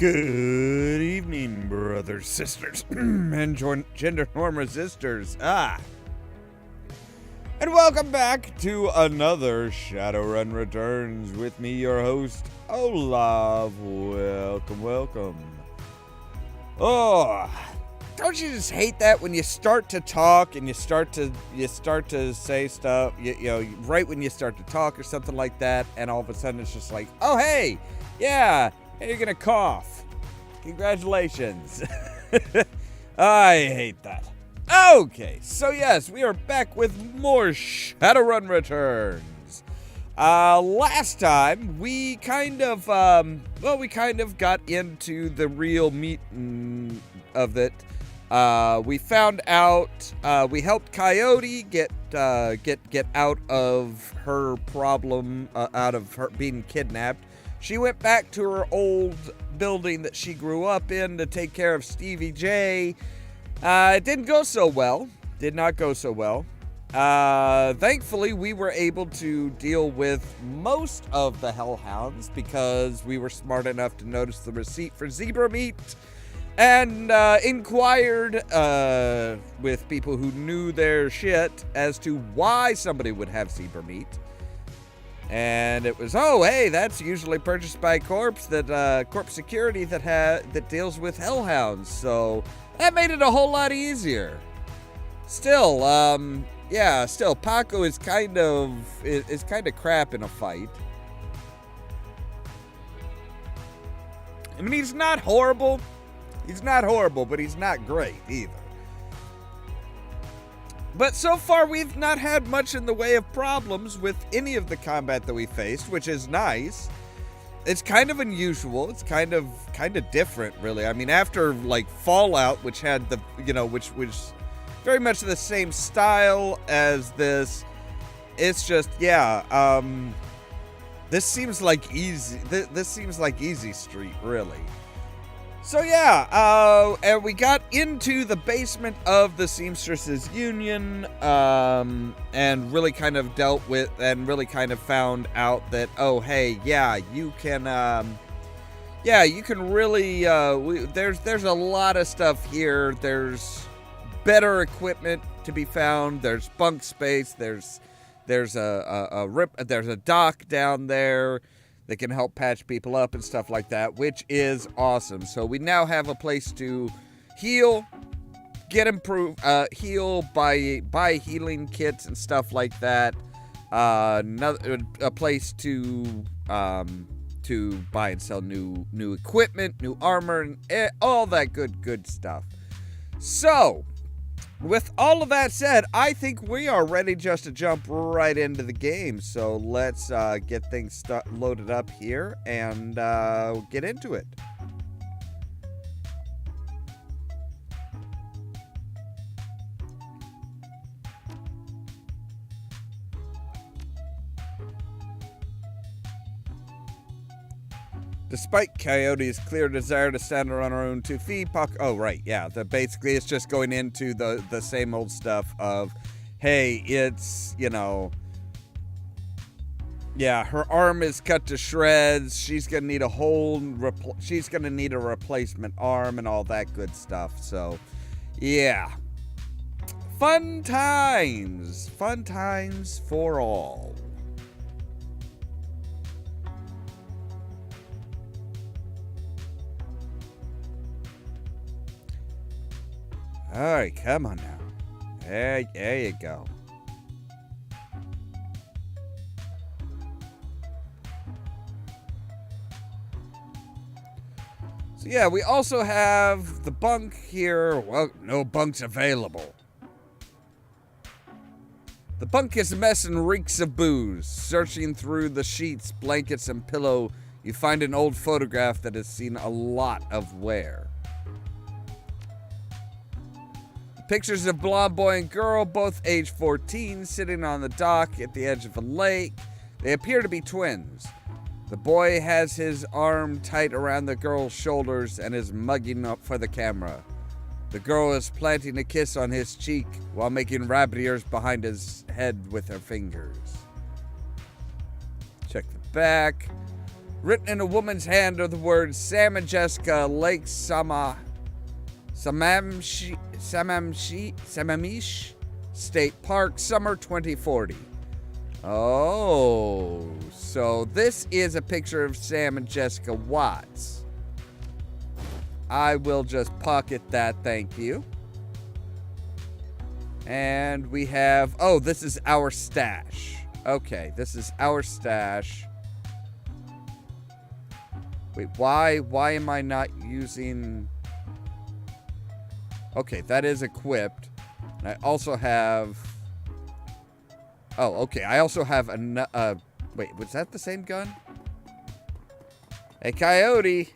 Good evening, brothers, sisters, and gender norm resistors. And welcome back to another Shadowrun Returns with me, your host, Ollamh. Welcome. Oh, don't you just hate that when you start to talk and you start to say stuff, you know, right when you start to talk or something like that, and all of a sudden it's just like, oh, hey, yeah, and you're gonna cough. Congratulations. I hate that. Okay, so yes, we are back with more Shadowrun Returns. Last time we kind of got into the real meat of it. We found out, we helped Coyote get out of her problem, out of her being kidnapped. She went back to her old building that she grew up in to take care of Stevie J. It didn't go so well. Did not go so well. Thankfully, we were able to deal with most of the hellhounds because we were smart enough to notice the receipt for zebra meat and inquired with people who knew their shit as to why somebody would have zebra meat. And it was, oh, hey, that's usually purchased by Corpse Security that deals with hellhounds. So that made it a whole lot easier. Still, Paco is kind of crap in a fight. I mean, he's not horrible. He's not horrible, but he's not great either. But so far, we've not had much in the way of problems with any of the combat that we faced, which is nice. It's kind of unusual. It's kind of different, really. I mean, after like Fallout, which had the, which was very much the same style as this. It's just, this seems like easy. This seems like Easy Street, really. So and we got into the basement of the Seamstresses Union, and really kind of dealt with, and really kind of found out that, oh, hey, you can really, there's a lot of stuff here. There's better equipment to be found. There's bunk space. There's a dock down there that can help patch people up and stuff like that, which is awesome. So we now have a place to heal, get improved, heal buy healing kits and stuff like that. A place to buy and sell new equipment, new armor, and all that good stuff. So, with all of that said, I think we are ready just to jump right into the game. So let's get things loaded up here and get into it. Despite Coyote's clear desire to stand on her own 2 feet, basically it's just going into the same old stuff of, hey, it's, her arm is cut to shreds. She's gonna need she's gonna need a replacement arm and all that good stuff. So, yeah, fun times for all. All right, come on now. There you go. So we also have the bunk here. Well, no bunks available. The bunk is a mess and reeks of booze. Searching through the sheets, blankets, and pillow, you find an old photograph that has seen a lot of wear. Pictures of blonde boy and girl, both age 14, sitting on the dock at the edge of a lake. They appear to be twins. The boy has his arm tight around the girl's shoulders and is mugging up for the camera. The girl is planting a kiss on his cheek while making rabbit ears behind his head with her fingers. Check the back. Written in a woman's hand are the words Sam and Jessica, Lake Samamish State Park, summer 2040. Oh, so this is a picture of Sam and Jessica Watts. I will just pocket that, thank you. And we have, oh, this is our stash. Okay, this is our stash. Wait, why am I not using... Okay, that is equipped. And I also have... Oh, okay, I also have a... wait, was that the same gun? Hey, Coyote!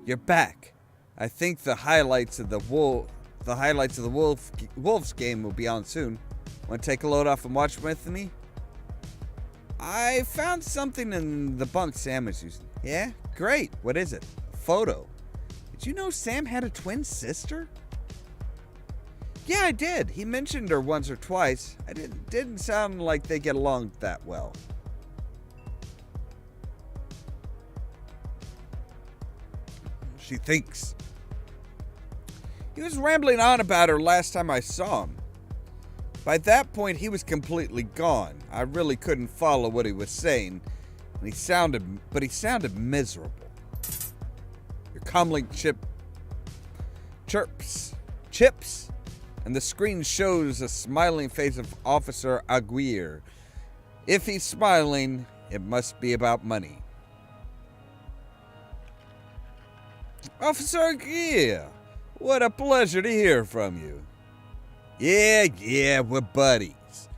You're back. I think the highlights of the Wolves game will be on soon. Want to take a load off and watch with me? I found something in the bunk Sam was using. Yeah? Great. What is it? A photo. Did you know Sam had a twin sister? Yeah, I did. He mentioned her once or twice. It didn't sound like they get along that well. She thinks. He was rambling on about her last time I saw him. By that point, he was completely gone. I really couldn't follow what he was saying, and he sounded miserable. Your comlink chips, and the screen shows a smiling face of Officer Aguirre. If he's smiling, it must be about money. Officer Aguirre, what a pleasure to hear from you. Yeah, we're buddies.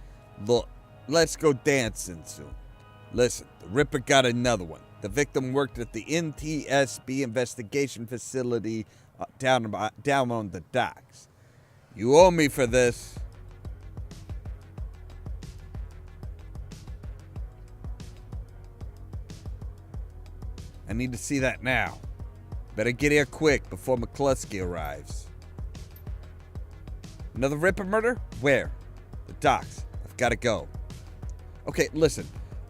Look, let's go dancing soon. Listen, the Ripper got another one. The victim worked at the NTSB investigation facility down on the docks. You owe me for this. I need to see that now. Better get here quick before McCluskey arrives. Another Ripper murder? Where? The docks. I've got to go. Okay, listen.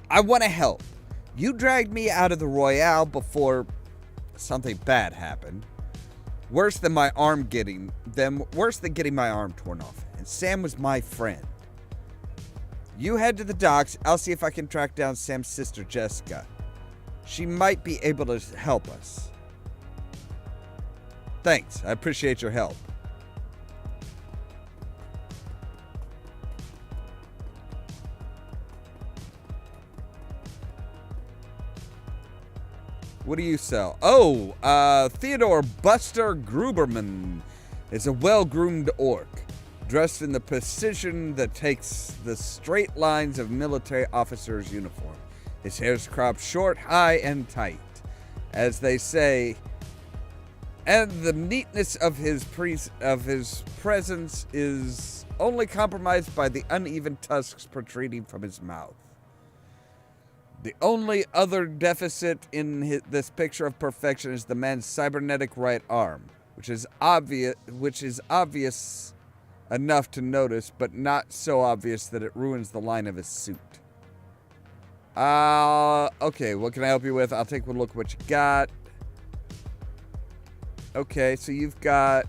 I want to help. You dragged me out of the Royale before something bad happened. Worse than getting my arm torn off. And Sam was my friend. You head to the docks. I'll see if I can track down Sam's sister, Jessica. She might be able to help us. Thanks. I appreciate your help. What do you sell? Oh, Theodore Buster Gruberman is a well-groomed orc, dressed in the precision that takes the straight lines of military officer's uniform. His hair's cropped short, high, and tight, as they say, and the neatness of his presence is only compromised by the uneven tusks protruding from his mouth. The only other deficit in this picture of perfection is the man's cybernetic right arm, which is obvious enough to notice, but not so obvious that it ruins the line of his suit. Okay, what can I help you with? I'll take a look at what you got. Okay, so you've got,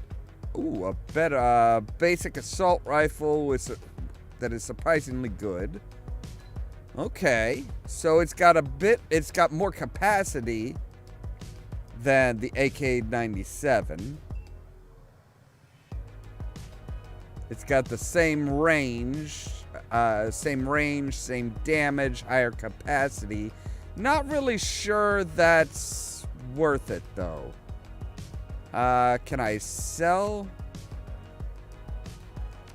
a better basic assault rifle that is surprisingly good. Okay, so it's got more capacity than the AK-97. It's got the same range, same damage, higher capacity. Not really sure that's worth it, though. Can I sell?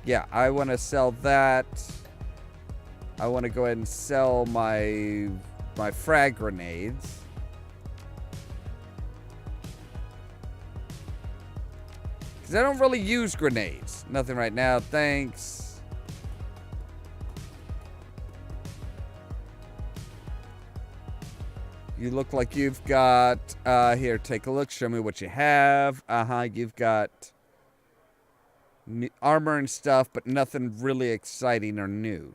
Yeah, I want to sell that. I want to go ahead and sell my frag grenades. Because I don't really use grenades. Nothing right now, thanks. You look like you've got, here, take a look, show me what you have. You've got armor and stuff, but nothing really exciting or new.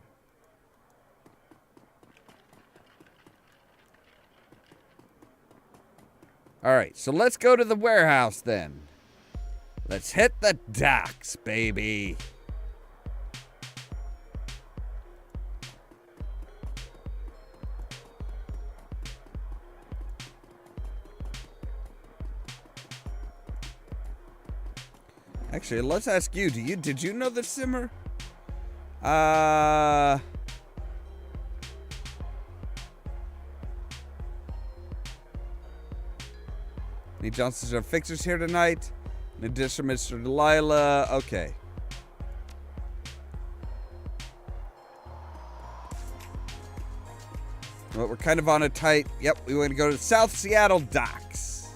Alright, so let's go to the warehouse then. Let's hit the docks, baby. Actually, let's ask you. Did you know the simmer? Any Johnsons or fixers here tonight? In addition, Mr. Delilah. Okay. Well, we're kind of on a tight. Yep, we want to go to the South Seattle docks.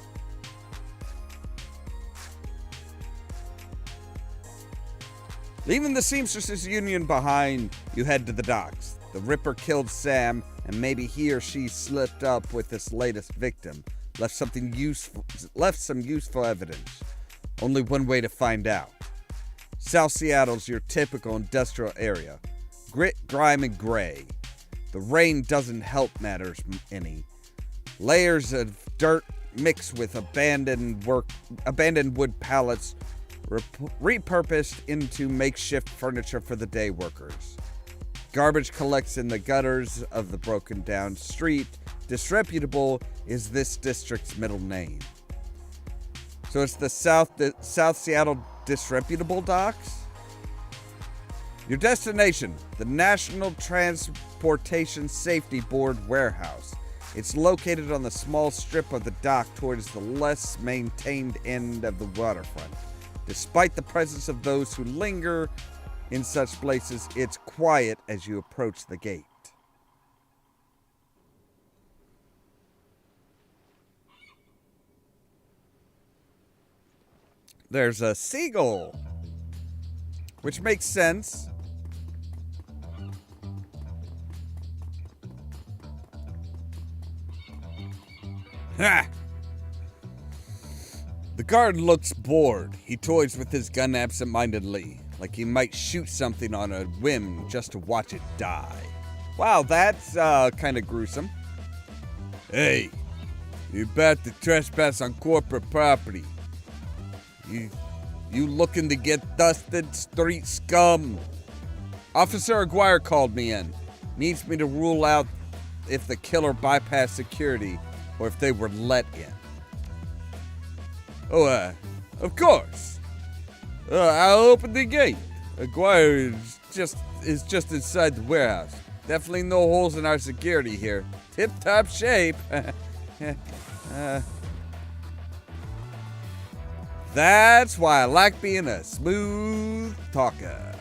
Leaving the Seamstresses Union behind, you head to the docks. The Ripper killed Sam, and maybe he or she slipped up with this latest victim. Left some useful evidence. Only one way to find out. South Seattle's your typical industrial area. Grit, grime, and gray. The rain doesn't help matters any. Layers of dirt mixed with abandoned wood pallets repurposed into makeshift furniture for the day workers. Garbage collects in the gutters of the broken down street. Disreputable is this district's middle name. So it's the South Seattle Disreputable Docks? Your destination, the National Transportation Safety Board warehouse. It's located on the small strip of the dock towards the less maintained end of the waterfront. Despite the presence of those who linger in such places, it's quiet as you approach the gate. There's a seagull, which makes sense. Ha! The guard looks bored. He toys with his gun absentmindedly, like he might shoot something on a whim just to watch it die. Wow, that's kind of gruesome. Hey, you're about to trespass on corporate property. You looking to get dusted, street scum? Officer Aguirre called me in. Needs me to rule out if the killer bypassed security or if they were let in. Oh, of course. I'll open the gate. Aguirre is just inside the warehouse. Definitely no holes in our security here. Tip-top shape. That's why I like being a smooth talker.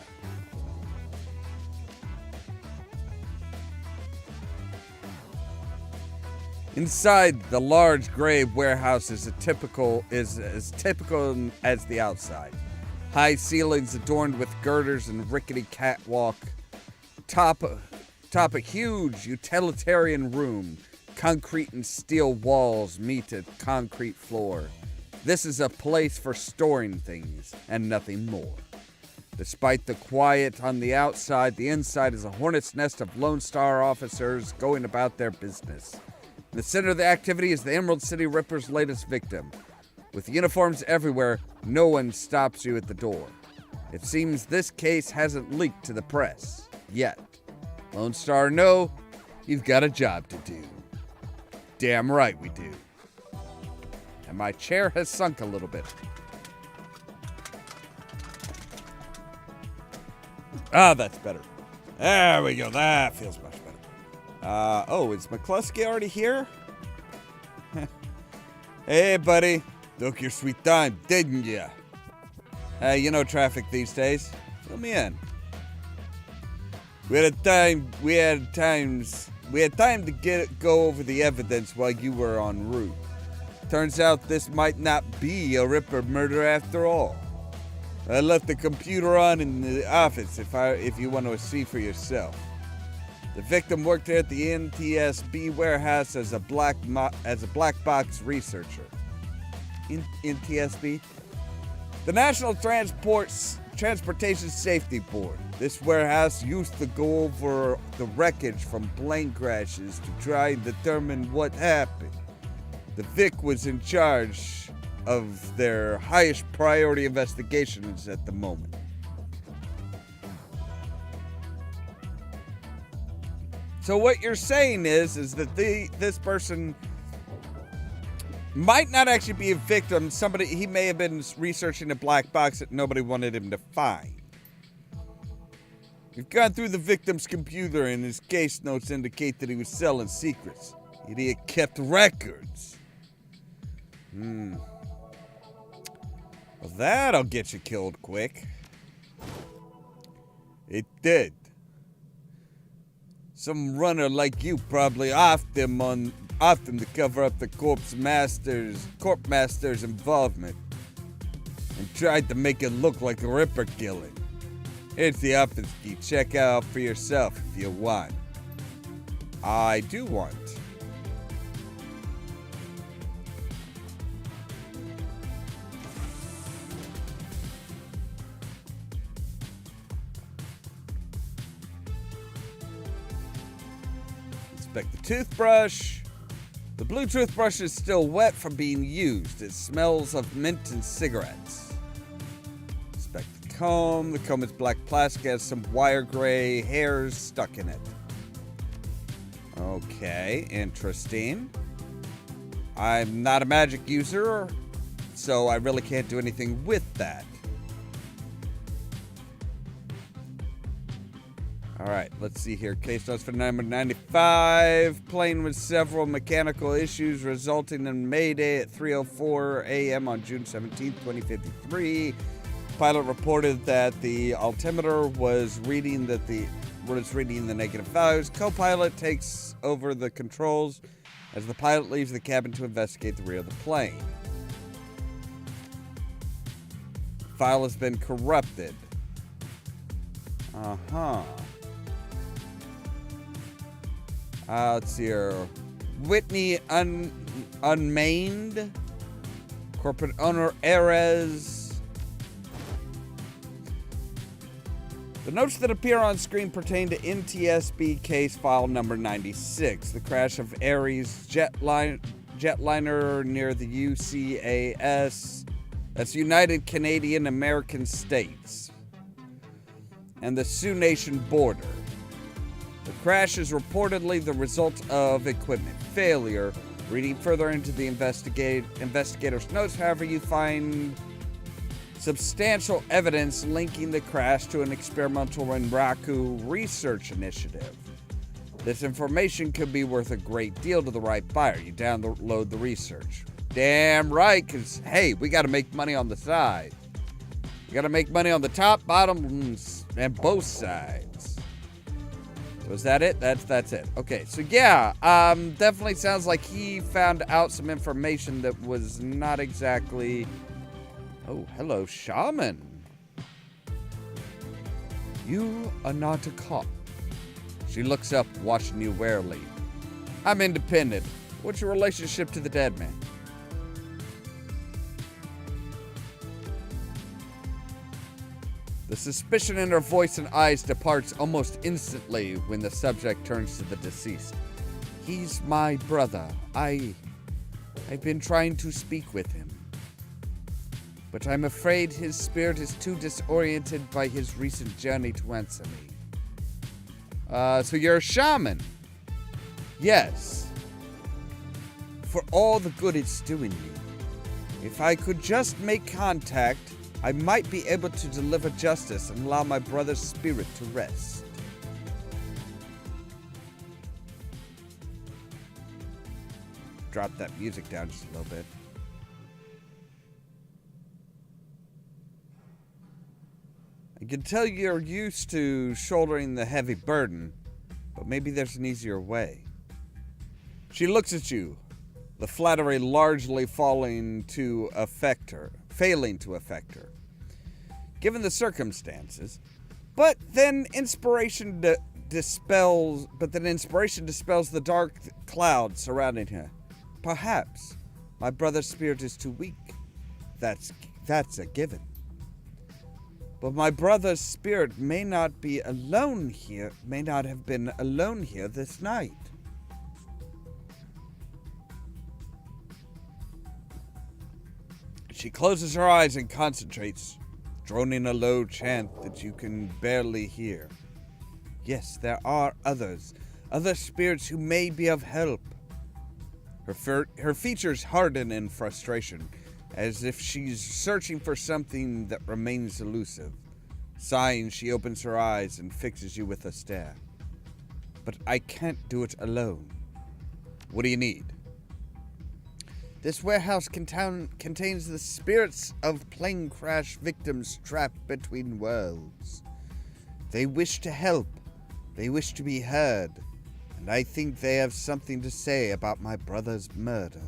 Inside, the large gray warehouse is as typical as the outside. High ceilings adorned with girders and rickety catwalk. Top a huge utilitarian room. Concrete and steel walls meet a concrete floor. This is a place for storing things and nothing more. Despite the quiet on the outside, the inside is a hornet's nest of Lone Star officers going about their business. In the center of the activity is the Emerald City Ripper's latest victim. With uniforms everywhere, no one stops you at the door. It seems this case hasn't leaked to the press. Yet. Lone Star, no, you've got a job to do. Damn right we do. And my chair has sunk a little bit. Ah, that's better. There we go. That feels much better. Oh, is McCluskey already here? Hey, buddy. Took your sweet time, didn't ya? You know traffic these days. Fill me in. We had time to go over the evidence while you were en route. Turns out this might not be a Ripper murder after all. I left the computer on in the office if you want to see for yourself. The victim worked at the NTSB warehouse as a black box researcher. NTSB? The National Transportation Safety Board. This warehouse used to go over the wreckage from plane crashes to try and determine what happened. The Vic was in charge of their highest priority investigations at the moment. So what you're saying is that this person might not actually be a victim. He may have been researching a black box that nobody wanted him to find. You've gone through the victim's computer and his case notes indicate that he was selling secrets. He had kept records. Well, that'll get you killed quick. It did. Some runner like you probably offed him to cover up the corp master's involvement and tried to make it look like a Ripper killing. Here's the office key. Check out for yourself if you want. I do want. Inspect the toothbrush. The blue toothbrush is still wet from being used. It smells of mint and cigarettes. Inspect the comb. The comb is black plastic, has some wire gray hairs stuck in it. Okay, interesting. I'm not a magic user, so I really can't do anything with that. Alright, let's see here. Case notes for number 95. Plane with several mechanical issues resulting in Mayday at 3:04 a.m. on June 17, 2053. Pilot reported that the altimeter was reading the negative values. Co-pilot takes over the controls as the pilot leaves the cabin to investigate the rear of the plane. File has been corrupted. Let's see here. Whitney Unmained. Corporate owner Erez. The notes that appear on screen pertain to NTSB case file number 96. The crash of Ares jetliner near the UCAS. That's United Canadian American States. And the Sioux Nation border. The crash is reportedly the result of equipment failure. Reading further into the investigator's notes, however, you find substantial evidence linking the crash to an experimental Renraku research initiative. This information could be worth a great deal to the right buyer. You download the research. Damn right, because, hey, we got to make money on the side. We got to make money on the top, bottom, and both sides. Was that it? That's it. Okay, so yeah, definitely sounds like he found out some information that was not exactly... Oh, hello, shaman. You are not a cop. She looks up, watching you warily. I'm independent. What's your relationship to the dead man? The suspicion in her voice and eyes departs almost instantly when the subject turns to the deceased. He's my brother. I've been trying to speak with him. But I'm afraid his spirit is too disoriented by his recent journey to answer me. So you're a shaman? Yes. For all the good it's doing me. If I could just make contact, I might be able to deliver justice and allow my brother's spirit to rest. Drop that music down just a little bit. I can tell you're used to shouldering the heavy burden, but maybe there's an easier way. She looks at you, the flattery largely failing to affect her. Given the circumstances, but then inspiration dispels the dark cloud surrounding her. Perhaps my brother's spirit is too weak. That's a given. But my brother's spirit may not have been alone here this night. She closes her eyes and concentrates, droning a low chant that you can barely hear. Yes, there are others, other spirits who may be of help. Her features harden in frustration, as if she's searching for something that remains elusive. Sighing, she opens her eyes and fixes you with a stare. But I can't do it alone. What do you need? This warehouse contains the spirits of plane crash victims trapped between worlds. They wish to help. They wish to be heard. And I think they have something to say about my brother's murder.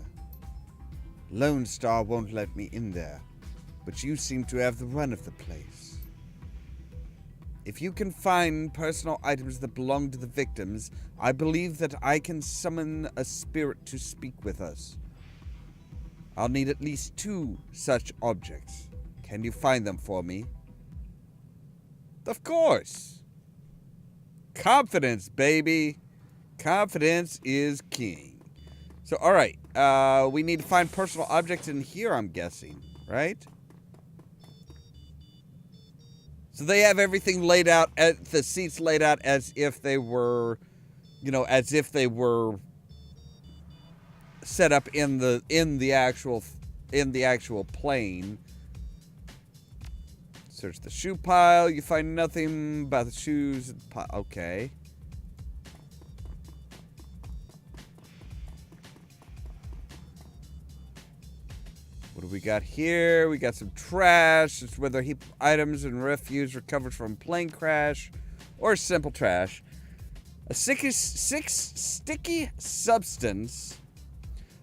Lone Star won't let me in there, but you seem to have the run of the place. If you can find personal items that belong to the victims, I believe that I can summon a spirit to speak with us. I'll need at least 2 such objects. Can you find them for me? Of course. Confidence, baby. Confidence is king. So, alright. We need to find personal objects in here, I'm guessing. Right? So they have everything laid out, the seats laid out as if they were, as if they were set up in the actual plane. Search the shoe pile. You find nothing about the shoes. Okay. What do we got here? We got some trash. It's whether heap of items and refuse recovered from a plane crash or simple trash. A sticky substance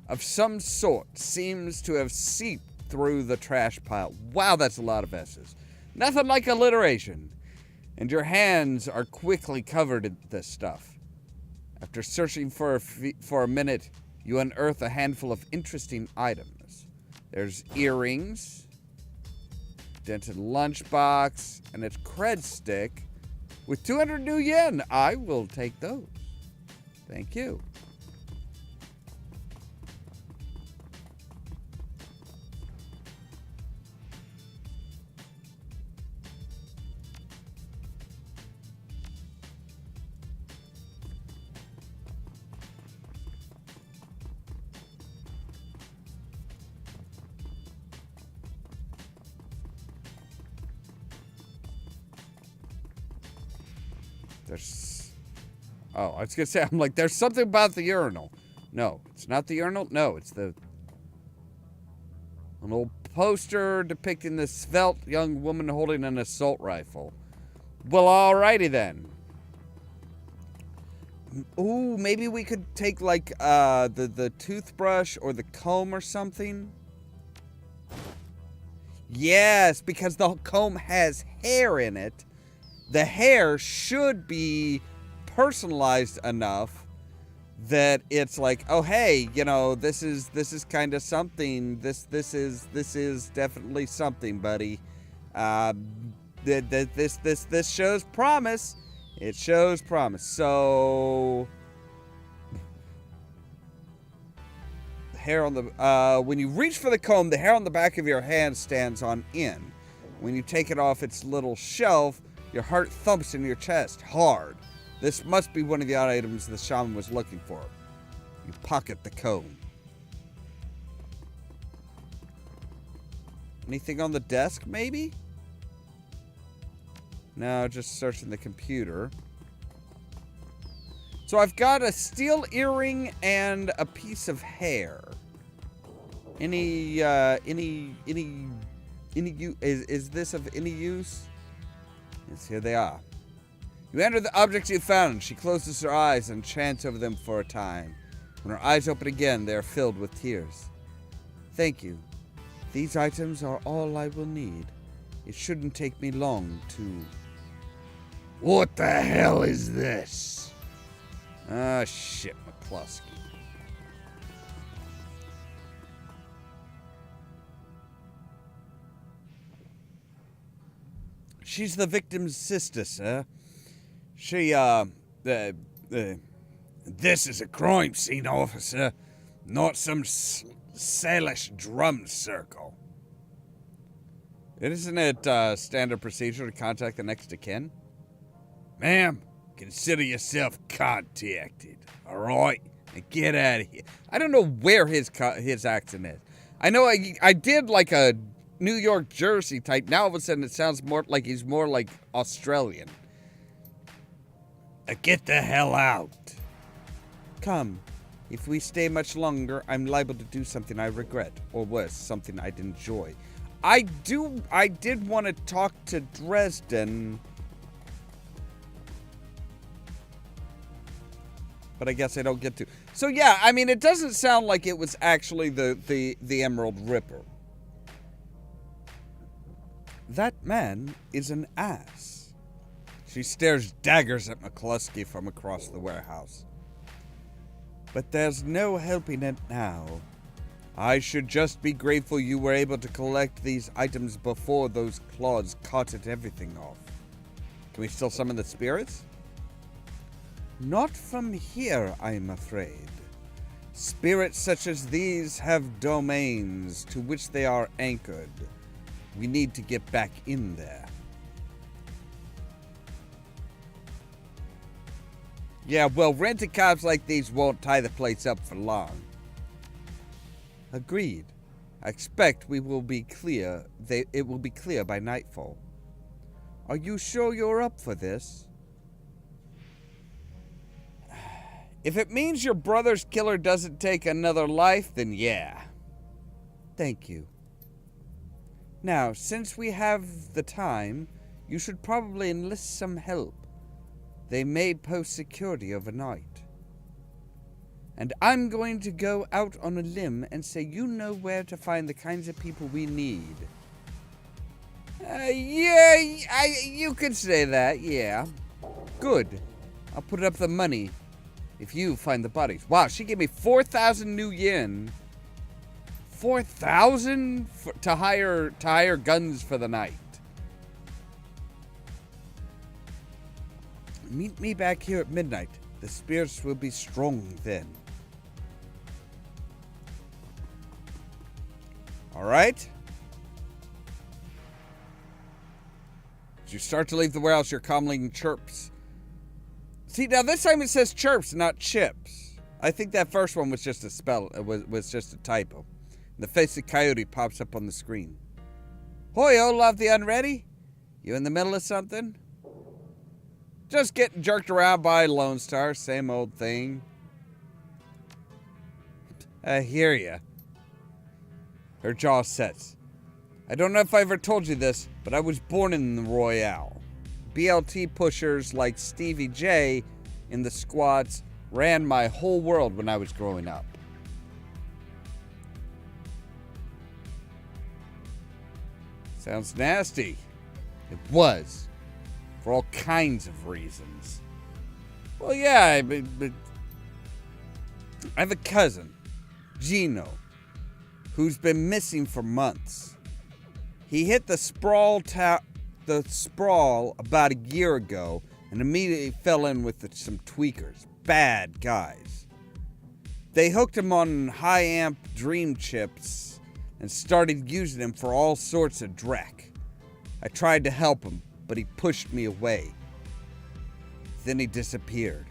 of some sort seems to have seeped through the trash pile. Wow, that's a lot of S's. Nothing like alliteration. And your hands are quickly covered in this stuff. After searching for a minute, you unearth a handful of interesting items. There's earrings, dented lunchbox, and a cred stick with 200 new yen. I will take those. Thank you. Oh, I was going to say, I'm like, there's something about the urinal. No, it's not the urinal. No, it's an old poster depicting this svelte young woman holding an assault rifle. Well, alrighty then. Ooh, maybe we could take, like, the toothbrush or the comb or something. Yes, because the comb has hair in it. The hair should be personalized enough that it's like, oh hey, this is kind of something. This is definitely something, buddy. This shows promise. It shows promise. So the hair on the when you reach for the comb, the hair on the back of your hand stands on end. When you take it off its little shelf, your heart thumps in your chest hard. This must be one of the odd items the shaman was looking for. You pocket the comb. Anything on the desk, maybe? No, just searching the computer. So I've got a steel earring and a piece of hair. Is this of any use? Yes, here they are. You enter the objects you found. She closes her eyes and chants over them for a time. When her eyes open again, they are filled with tears. Thank you. These items are all I will need. It shouldn't take me long to... What the hell is this? Ah, shit, McCluskey. She's the victim's sister, sir. This is a crime scene, officer, not some Salish drum circle. Isn't it standard procedure to contact the next of kin? Ma'am, consider yourself contacted, all right? Now get out of here. I don't know where his accent is. I know I did like a New York, Jersey type. Now all of a sudden it sounds more like he's more like Australian. Get the hell out. Come. If we stay much longer, I'm liable to do something I regret. Or worse, something I'd enjoy. I did want to talk to Dresden. But I guess I don't get to. So yeah, I mean, it doesn't sound like it was actually the Emerald Ripper. That man is an ass. She stares daggers at McCluskey from across the warehouse. But there's no helping it now. I should just be grateful you were able to collect these items before those claws carted everything off. Can we still summon the spirits? Not from here, I'm afraid. Spirits such as these have domains to which they are anchored. We need to get back in there. Yeah, well, rented cops like these won't tie the place up for long. Agreed. I expect we will be clear. It will be clear by nightfall. Are you sure you're up for this? If it means your brother's killer doesn't take another life, then yeah. Thank you. Now, since we have the time, you should probably enlist some help. They may post security overnight. And I'm going to go out on a limb and say you know where to find the kinds of people we need. You could say that, yeah. Good. I'll put up the money if you find the bodies. Wow, she gave me 4,000 new yen. 4,000 to hire guns for the night. Meet me back here at midnight. The spirits will be strong then. All right. As you start to leave the warehouse, your comlink chirps. See, now this time it says chirps, not chips. I think that first one was just a spell. It was just a typo. The face of Coyote pops up on the screen. Hoi, Ollamh the Unready? You in the middle of something? Just getting jerked around by Lone Star. Same old thing. I hear ya. Her jaw sets. I don't know if I ever told you this, but I was born in the Royale. BLT pushers like Stevie J in the squads ran my whole world when I was growing up. Sounds nasty. It was. For all kinds of reasons. Well, yeah, but I have a cousin, Gino, who's been missing for months. He hit the sprawl about a year ago and immediately fell in with some tweakers. Bad guys. They hooked him on high-amp dream chips and started using him for all sorts of dreck. I tried to help him, but he pushed me away. Then he disappeared.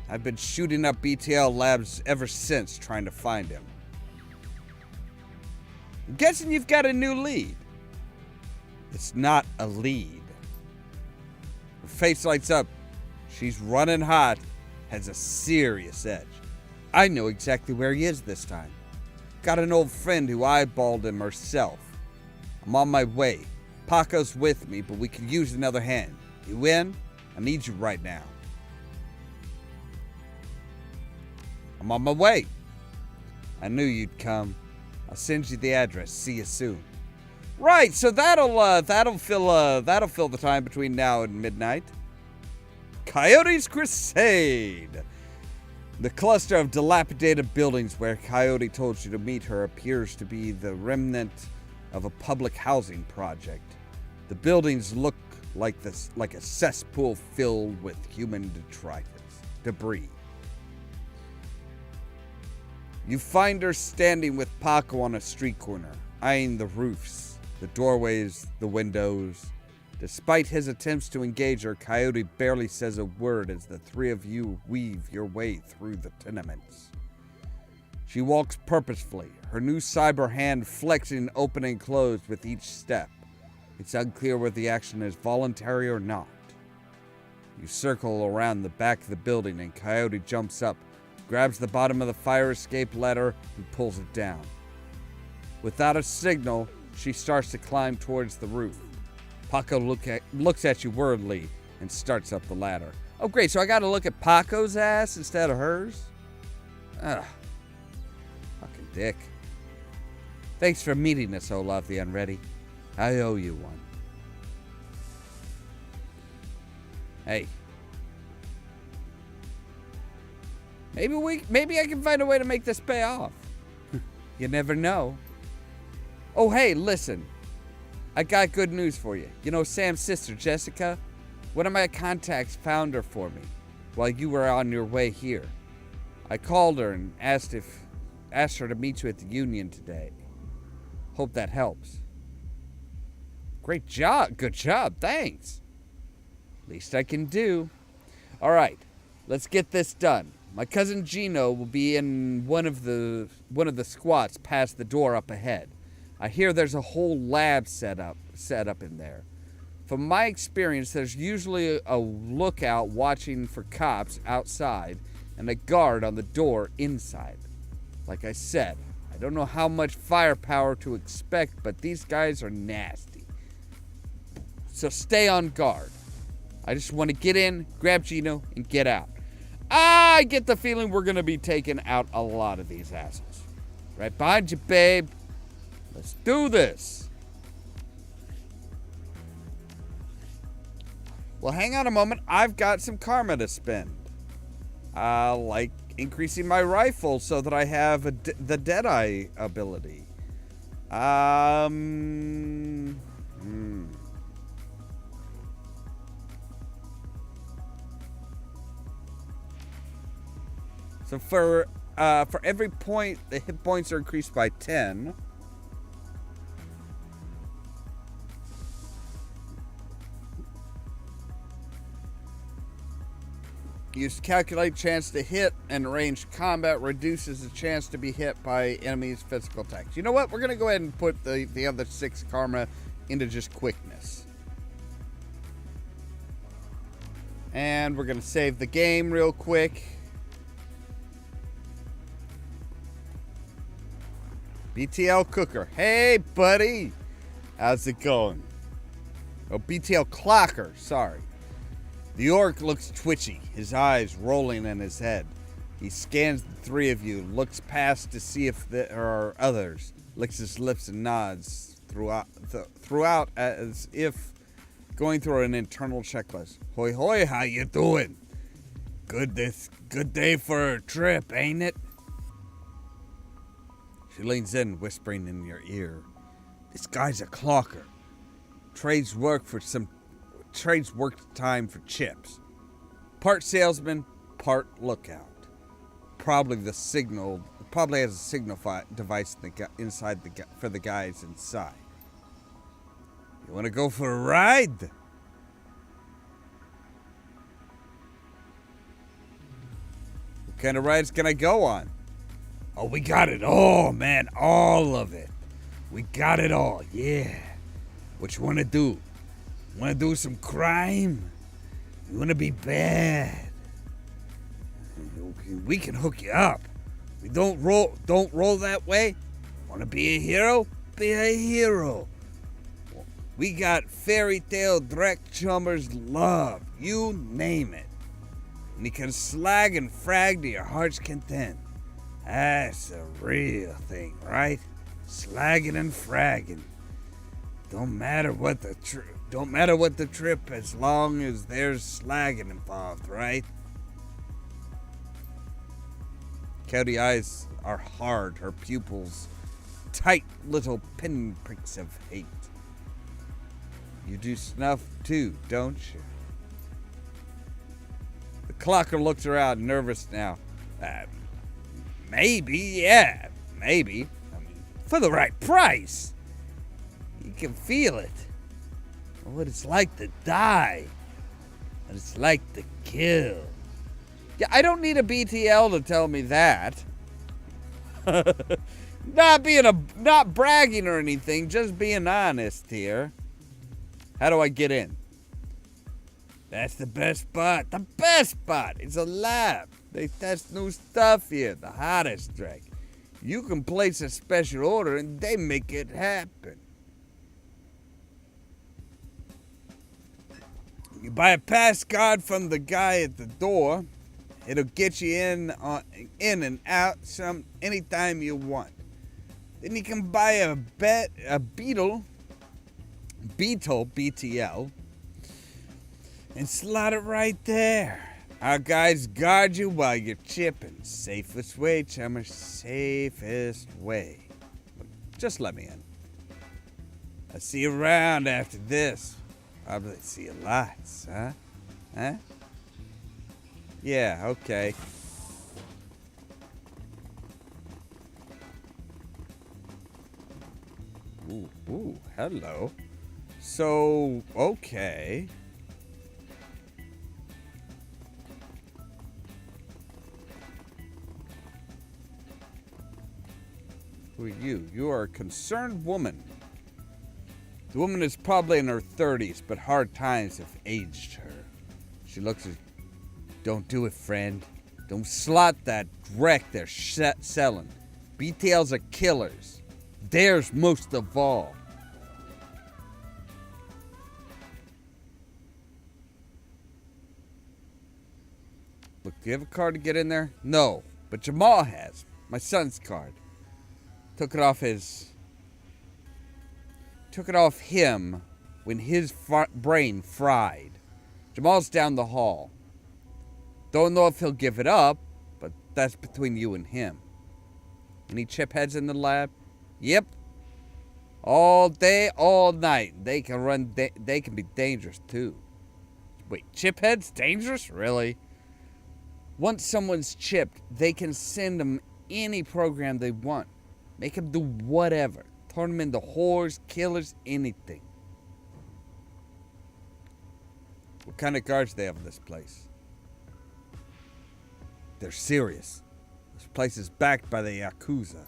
I've been shooting up BTL labs ever since trying to find him. I'm guessing you've got a new lead. It's not a lead. Her face lights up. She's running hot, has a serious edge. I know exactly where he is this time. Got an old friend who eyeballed him herself. I'm on my way. Paco's with me, but we could use another hand. You in? I need you right now. I'm on my way. I knew you'd come. I'll send you the address. See you soon. Right, so that'll fill the time between now and midnight. Coyote's Crusade. The cluster of dilapidated buildings where Coyote told you to meet her appears to be the remnant of a public housing project. The buildings look like a cesspool filled with human debris. You find her standing with Paco on a street corner, eyeing the roofs. The doorways, the windows. Despite his attempts to engage her, Coyote barely says a word as the three of you weave your way through the tenements. She walks purposefully, her new cyber hand flexing open and closed with each step. It's unclear whether the action is voluntary or not. You circle around the back of the building and Coyote jumps up, grabs the bottom of the fire escape ladder, and pulls it down. Without a signal, she starts to climb towards the roof. Paco looks at you worriedly and starts up the ladder. Oh great, so I gotta look at Paco's ass instead of hers? Ugh. Fucking dick. Thanks for meeting us, Ollamh the Unready. I owe you one. Hey. Maybe I can find a way to make this pay off. You never know. Oh, hey, listen. I got good news for you. You know Sam's sister, Jessica? One of my contacts found her for me while you were on your way here. I called her and asked her to meet you at the Union today. Hope that helps. Great job. Good job. Thanks. Least I can do. All right. Let's get this done. My cousin Gino will be in one of the squats past the door up ahead. I hear there's a whole lab set up in there. From my experience, there's usually a lookout watching for cops outside and a guard on the door inside. Like I said, I don't know how much firepower to expect, but these guys are nasty. So stay on guard. I just want to get in, grab Gino, and get out. I get the feeling we're going to be taking out a lot of these assholes. Right behind you, babe. Let's do this. Well, hang on a moment. I've got some karma to spend. Like increasing my rifle so that I have the Deadeye ability. So for every point, the hit points are increased by 10. Use calculate chance to hit, and ranged combat reduces the chance to be hit by enemies' physical attacks. You know what? We're going to go ahead and put the other 6 karma into just quickness. And we're going to save the game real quick. BTL Cooker. Hey, buddy. How's it going? Oh, BTL Clocker. Sorry. The orc looks twitchy, his eyes rolling in his head. He scans the 3 of you, looks past to see if there are others, licks his lips and nods throughout as if going through an internal checklist. Hoi hoi, how you doing? Good day for a trip, ain't it? She leans in, whispering in your ear. This guy's a clocker. Trades work time for chips. Part salesman, part lookout. Probably has a signal device for the guys inside. You want to go for a ride? What kind of rides can I go on? Oh, we got it all, man. All of it. We got it all, yeah. What you want to do? Want to do some crime? You want to be bad? We can hook you up. We don't roll that way. Want to be a hero? Be a hero. We got fairy tale Drek chummers love. You name it. And you can slag and frag to your heart's content. That's the real thing, right? Slagging and fragging. Don't matter what the trip as long as there's slagging involved, right? Coyote eyes are hard, her pupils tight little pinpricks of hate. You do snuff too, don't you? The clocker looks around, nervous now. Maybe, yeah, maybe. I mean, for the right price. You can feel it. What it's like to die. What it's like to kill. Yeah, I don't need a BTL to tell me that. Not bragging or anything, just being honest here. How do I get in? That's the best spot. The best spot. It's a lab. They test new stuff here. The hottest drink. You can place a special order and they make it happen. You buy a pass card from the guy at the door. It'll get you in and out anytime you want. Then you can buy a Beetle, BTL, and slot it right there. Our guys guard you while you're chipping. Safest way, chummer, safest way. Just let me in. I'll see you around after this. Probably see you lots, huh? Huh? Yeah, okay. Ooh, hello. So, okay. Who are you? You are a concerned woman. The woman is probably in her 30s, but hard times have aged her. She looks at... Don't do it, friend. Don't slot that wreck they're selling. BTLs are killers. Theirs most of all. Look, do you have a card to get in there? No, but Jamal has. My son's card. Took it off him when his brain fried. Jamal's down the hall. Don't know if he'll give it up, but that's between you and him. Any chip heads in the lab? Yep. All day, all night. They can they can be dangerous too. Wait, chip heads dangerous? Really? Once someone's chipped, they can send them any program they want. Make them do whatever. Turn them into whores, killers, anything. What kind of guards do they have in this place? They're serious. This place is backed by the Yakuza.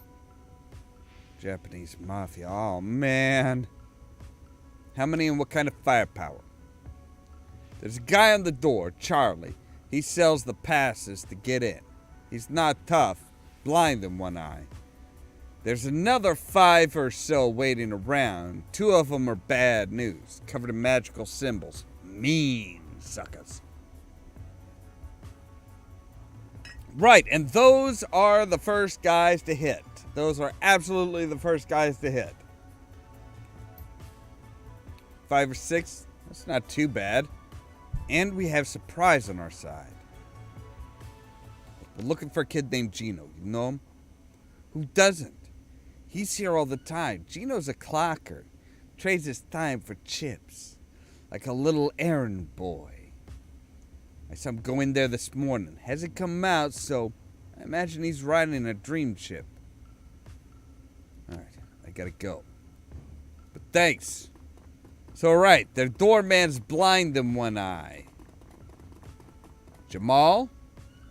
Japanese mafia. Oh, man. How many and what kind of firepower? There's a guy on the door, Charlie. He sells the passes to get in. He's not tough. Blind in one eye. There's another 5 or so waiting around. 2 of them are bad news. Covered in magical symbols. Mean suckers. Right, and those are the first guys to hit. Those are absolutely the first guys to hit. 5 or 6, that's not too bad. And we have surprise on our side. We're looking for a kid named Gino. You know him? Who doesn't? He's here all the time. Gino's a clocker. Trades his time for chips. Like a little errand boy. I saw him go in there this morning. Hasn't come out, so I imagine he's riding a dream chip. Alright, I gotta go. But thanks. So, right, their doorman's blind in one eye. Jamal?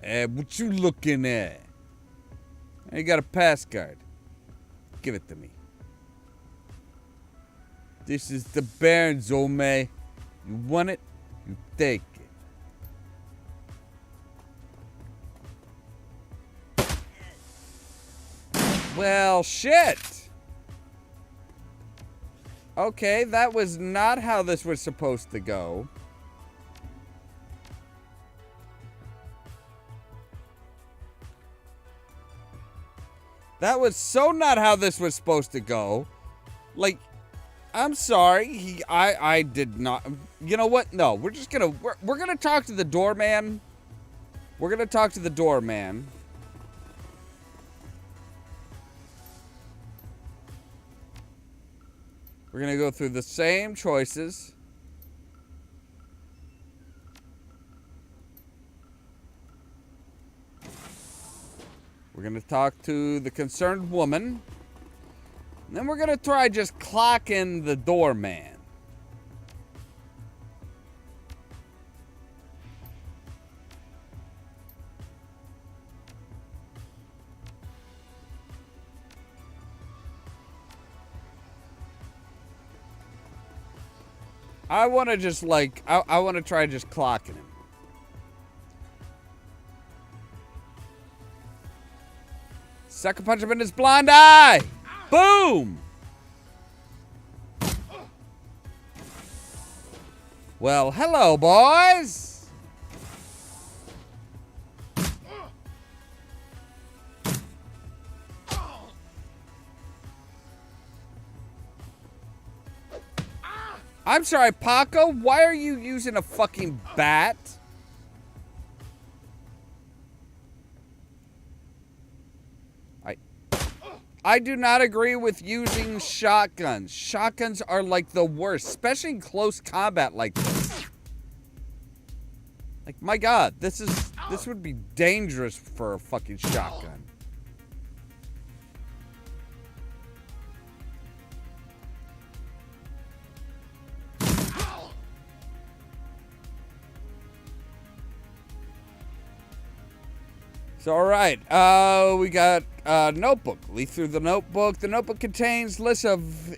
What you looking at? I got a pass card. Give it to me. This is the Baron's, Ollamh. You want it? You take it. Well, shit. Okay, that was not how this was supposed to go. That was so not how this was supposed to go. Like, I'm sorry. I did not. You know what? No, we're gonna talk to the doorman. We're gonna talk to the doorman. We're gonna go through the same choices. We're gonna talk to the concerned woman. Then we're gonna try just clocking the doorman. I want to just like, I want to try just clocking him. Sucker punch him in his blind eye. Boom. Well, hello, boys. I'm sorry, Paco. Why are you using a fucking bat? I do not agree with using shotguns. Shotguns are like the worst, especially in close combat like this. Like, my God, this would be dangerous for a fucking shotgun. So, all right, we got a notebook. Leaf through the notebook. The notebook contains lists of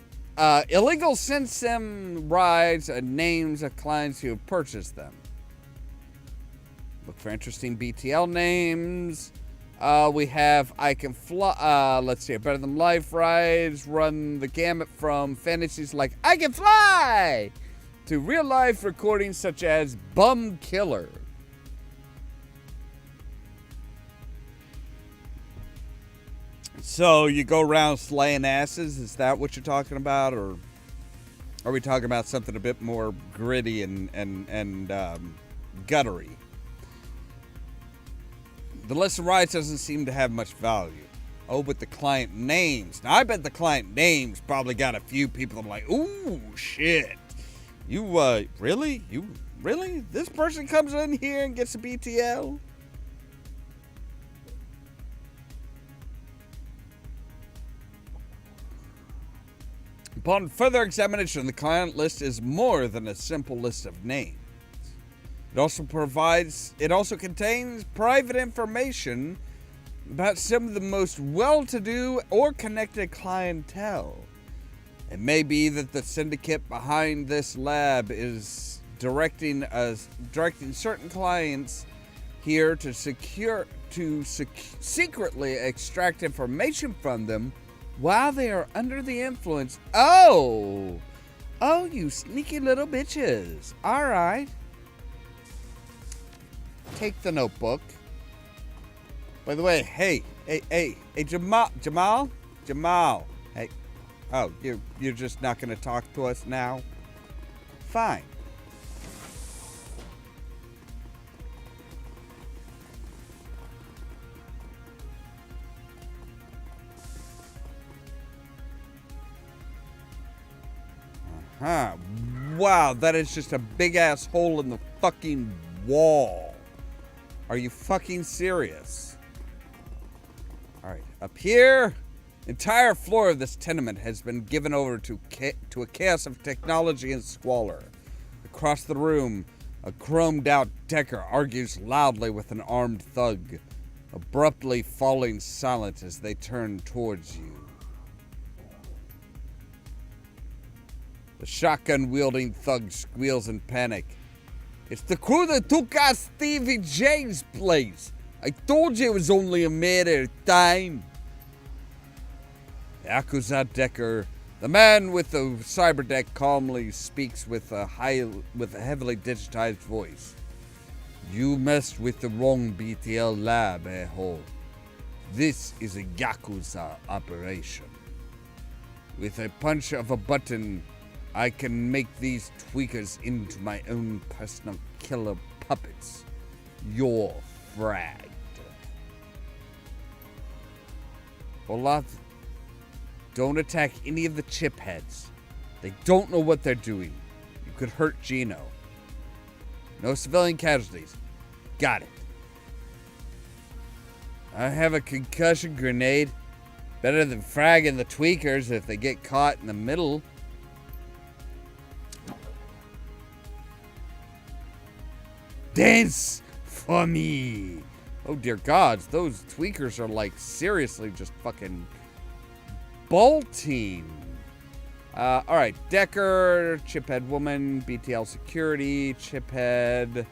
illegal SimSim rides and names of clients who have purchased them. Look for interesting BTL names. We have I Can Fly. Let's see, Better Than Life rides. Run the gamut from fantasies like I Can Fly to real life recordings such as Bum Killer. So you go around slaying asses? Is that what you're talking about, or are we talking about something a bit more gritty and guttery? The list of rights doesn't seem to have much value. Oh, but the client names. Now, I bet the client names probably got a few people that are like, ooh, shit. You, really? You, really? This person comes in here and gets a BTL? Upon further examination, the client list is more than a simple list of names. It also contains private information about some of the most well-to-do or connected clientele. It may be that the syndicate behind this lab is directing certain clients here to secretly extract information from them while they are under the influence. Oh, you sneaky little bitches. All right. Take the notebook. By the way, hey, Jamal. Hey, oh, you're just not gonna talk to us now? Fine. Wow, that is just a big ass hole in the fucking wall. Are you fucking serious? Alright, up here, entire floor of this tenement has been given over to a chaos of technology and squalor. Across the room, a chromed out Decker argues loudly with an armed thug, abruptly falling silent as they turn towards you. The shotgun-wielding thug squeals in panic. It's the crew that took out Stevie J's place. I told you it was only a matter of time. Yakuza Decker, the man with the cyber deck, calmly speaks with a heavily digitized voice. You messed with the wrong BTL lab, ho. This is a Yakuza operation. With a punch of a button, I can make these tweakers into my own personal killer puppets. You're fragged. Ollamh, don't attack any of the chip heads. They don't know what they're doing. You could hurt Gino. No civilian casualties. Got it. I have a concussion grenade. Better than fragging the tweakers if they get caught in the middle. Dance for me. Oh, dear gods. Those tweakers are, like, seriously just fucking bolting. All right. Decker, Chiphead Woman, BTL Security, Chiphead,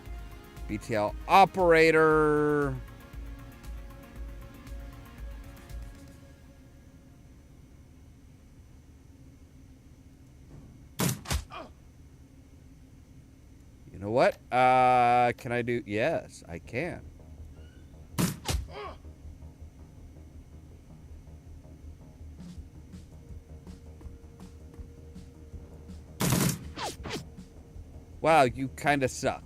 BTL Operator. You know what? Can I do? Yes, I can. Wow, you kind of suck.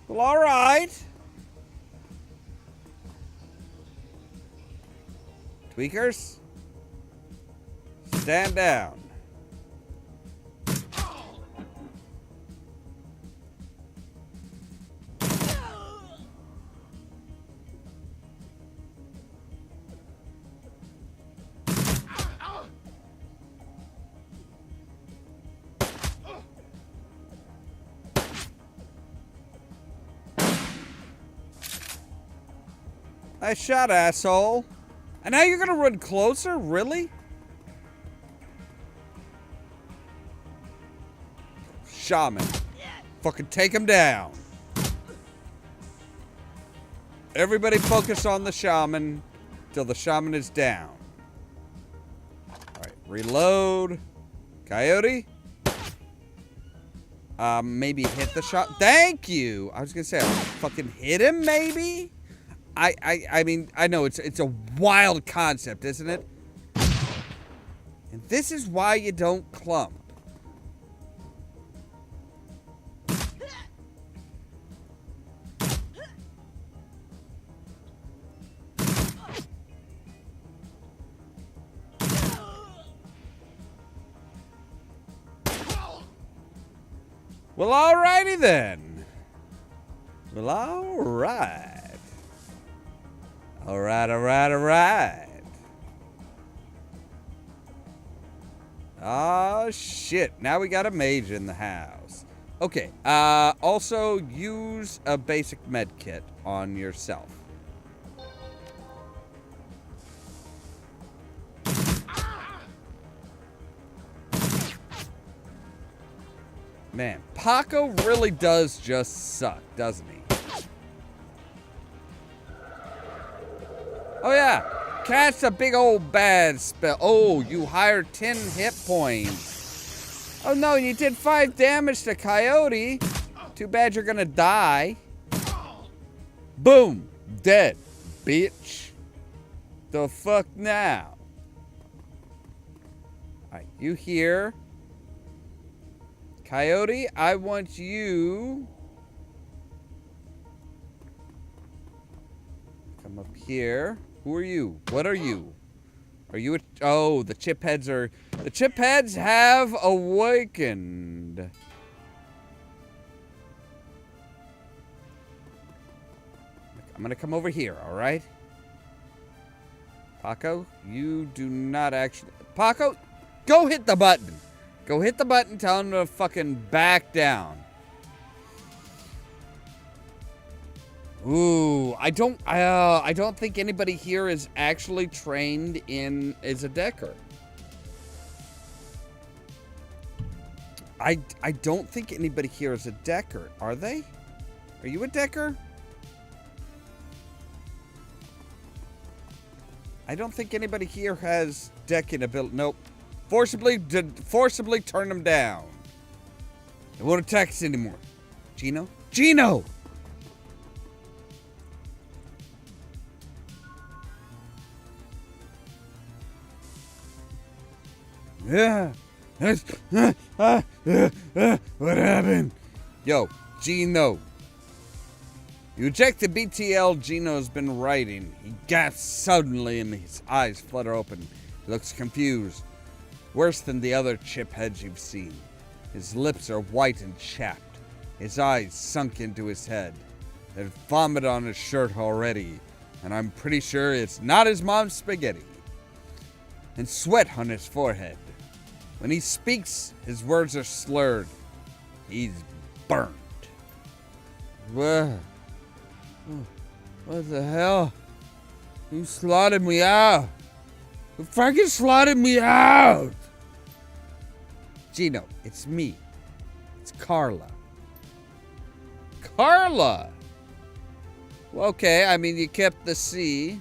Well, all right. Tweakers, stand down. Nice shot, asshole. And now you're gonna run closer? Really? Shaman. Fucking take him down. Everybody focus on the shaman till the shaman is down. Alright, reload. Coyote. Maybe hit the shot. Thank you! I was gonna say, fucking hit him, maybe? I mean, I know it's a wild concept, isn't it? And this is why you don't clump. Well, alrighty then. Well, alright. Alright. Oh, shit. Now we got a mage in the house. Okay. Also, use a basic med kit on yourself. Man, Paco really does just suck, doesn't he? Oh, yeah. Cast a big old bad spell. Oh, you hired 10 hit points. Oh, no, you did 5 damage to Coyote. Too bad you're gonna die. Boom. Dead, bitch. The fuck now? Alright, you here. Coyote, I want you... Come up here. Who are you? What are you? Are you a... Oh, the chipheads are... The chipheads have awakened. I'm gonna come over here, alright? Paco, you do not actually... Paco, go hit the button. Go hit the button, tell him to fucking back down. Ooh, I don't think anybody here is actually trained as a decker. I don't think anybody here is a decker, are they? Are you a decker? I don't think anybody here has decking ability. Nope. Forcibly turn them down. They won't attack us anymore. Gino? Gino! Yeah. What happened? Yo, Gino. You ejected BTL. Gino's been writing. He gasps suddenly and his eyes flutter open. He looks confused. worse than the other chipheads you've seen. His lips are white and chapped, his eyes sunk into his head. There's vomit on his shirt already, and I'm pretty sure it's not his mom's spaghetti. And sweat on his forehead. When he speaks, his words are slurred. He's burned. What the hell? You slaughtered me out. You fucking slaughtered me out. Gino, it's me. It's Carla. Carla! Well, okay, I mean, you kept the C.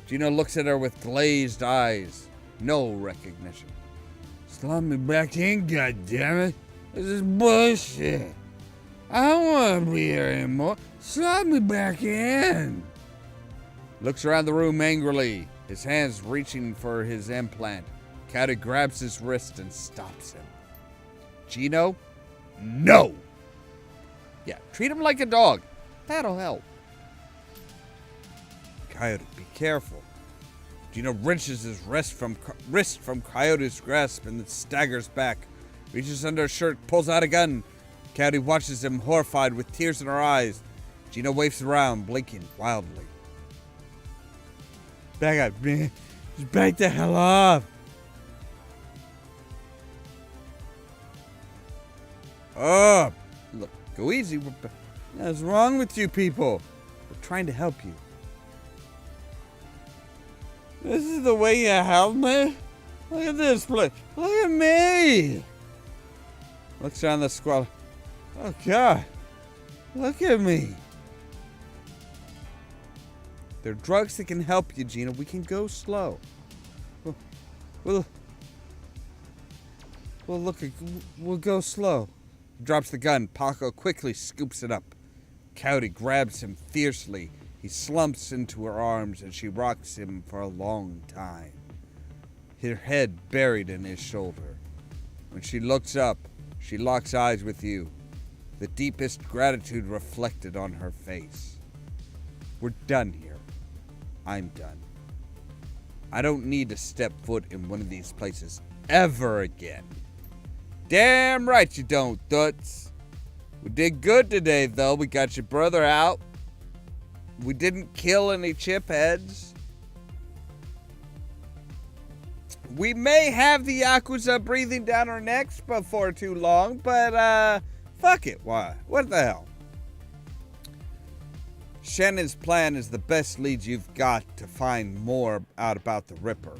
Gino looks at her with glazed eyes. No recognition. Slot me back in, goddammit. This is bullshit. I don't want to be here anymore. Slot me back in. Looks around the room angrily, his hands reaching for his implant. Coyote grabs his wrist and stops him. Gino, no! Yeah, treat him like a dog. That'll help. Coyote, be careful. Gino wrenches his wrist from Coyote's grasp and then staggers back. Reaches under his shirt, pulls out a gun. Coyote watches him, horrified, with tears in her eyes. Gino waves around, blinking wildly. Back up, man. Just back the hell off. Up. Look, go easy. What's wrong with you people? We're trying to help you. This is the way you help me? Look at this place. Look at me. Looks around the squad. Oh, God. Look at me. There are drugs that can help you, Gina. We can go slow. We'll go slow. He drops the gun. Paco quickly scoops it up. Coyote grabs him fiercely. He slumps into her arms and she rocks him for a long time. Her head buried in his shoulder. When she looks up, she locks eyes with you. The deepest gratitude reflected on her face. We're done here. I'm done. I don't need to step foot in one of these places ever again. Damn right you don't, Toots. We did good today, though. We got your brother out. We didn't kill any chipheads. We may have the Yakuza breathing down our necks before too long, but, fuck it. Why? What the hell? Shannon's plan is the best lead you've got to find more out about the Ripper.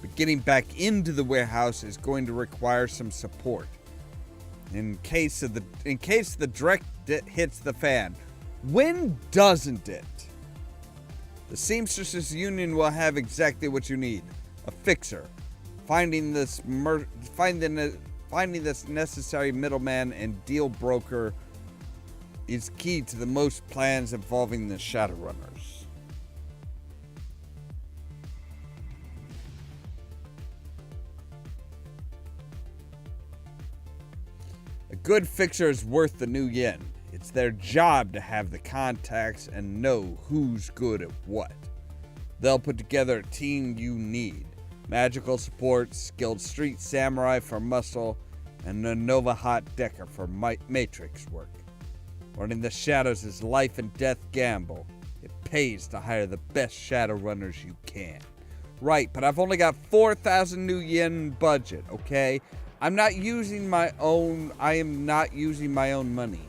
But getting back into the warehouse is going to require some support. In case the direct hits the fan. When doesn't it? The Seamstresses Union will have exactly what you need. A fixer. Finding this necessary middleman and deal broker is key to the most plans involving the Shadowrunners. A good fixer is worth the new yen. It's their job to have the contacts and know who's good at what. They'll put together a team you need. Magical support, skilled street samurai for muscle, and a Nova Hot Decker for matrix work. Running the shadows is life and death gamble. It pays to hire the best Shadowrunners you can. Right, but I've only got 4,000 new yen budget, okay? I am not using my own money.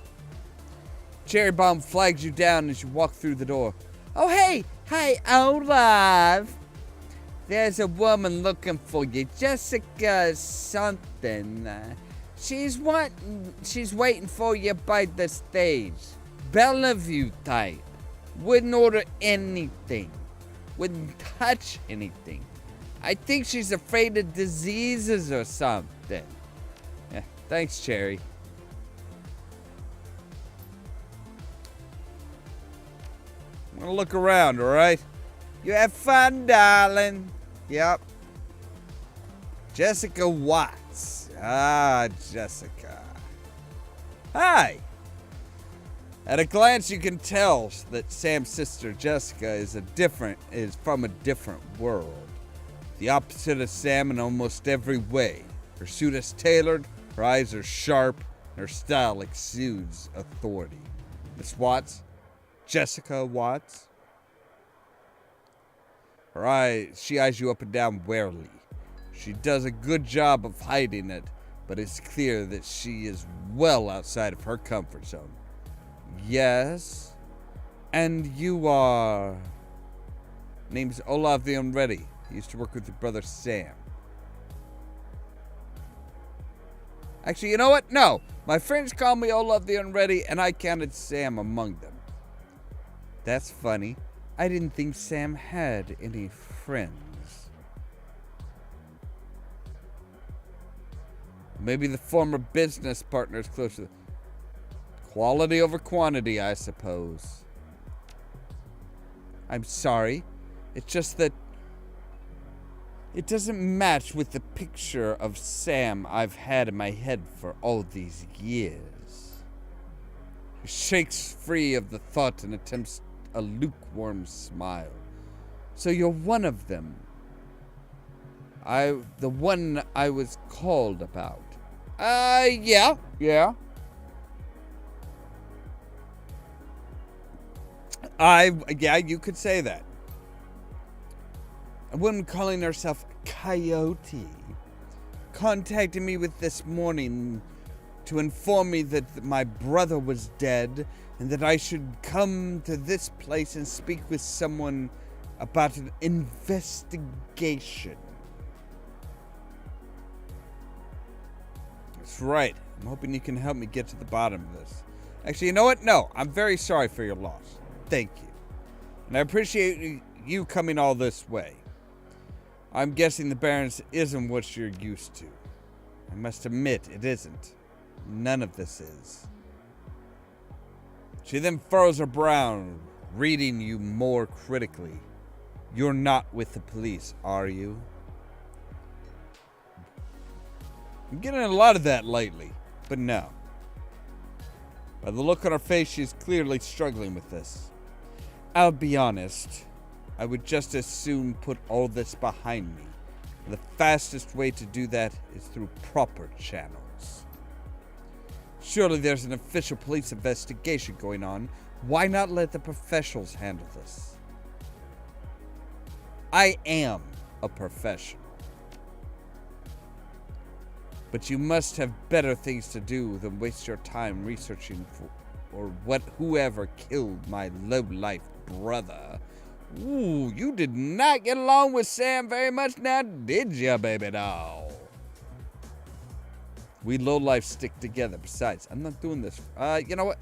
Cherry Bomb flags you down as you walk through the door. Oh, hey! Hi, Ollamh! There's a woman looking for you. Jessica something. She's waiting for you by the stage. Bellevue type. Wouldn't order anything. Wouldn't touch anything. I think she's afraid of diseases or something. Yeah, thanks, Cherry. I'm gonna look around, alright? You have fun, darling. Yep. Jessica Watts. Ah, Jessica. Hi. At a glance, you can tell that Sam's sister Jessica is from a different world. The opposite of Sam in almost every way. Her suit is tailored, her eyes are sharp, and her style exudes authority. Miss Watts? Jessica Watts? She eyes you up and down warily. She does a good job of hiding it, but it's clear that she is well outside of her comfort zone. Yes? And you are... Name's Ollamh the Unready. He used to work with your brother Sam. Actually, you know what? No. My friends call me Ollamh the Unready, and I counted Sam among them. That's funny. I didn't think Sam had any friends. Maybe the former business partner is closer. Quality over quantity, I suppose. I'm sorry. It's just that it doesn't match with the picture of Sam I've had in my head for all these years. He shakes free of the thought and attempts a lukewarm smile. So you're one of them. The one I was called about. Yeah. Yeah, you could say that. A woman calling herself Coyote contacted me with this morning to inform me that my brother was dead and that I should come to this place and speak with someone about an investigation. That's right. I'm hoping you can help me get to the bottom of this. Actually, you know what? No, I'm very sorry for your loss. Thank you. And I appreciate you coming all this way. I'm guessing the Barrens isn't what you're used to. I must admit, it isn't. None of this is. She then furrows her brow, reading you more critically. You're not with the police, are you? I'm getting a lot of that lately, but no. By the look on her face, she's clearly struggling with this. I'll be honest. I would just as soon put all this behind me. The fastest way to do that is through proper channels. Surely there's an official police investigation going on. Why not let the professionals handle this? I am a professional. But you must have better things to do than waste your time researching for whoever killed my low-life brother. Ooh, you did not get along with Sam very much now, did ya, baby doll? We lowlifes stick together. Besides, I'm not doing this. You know what?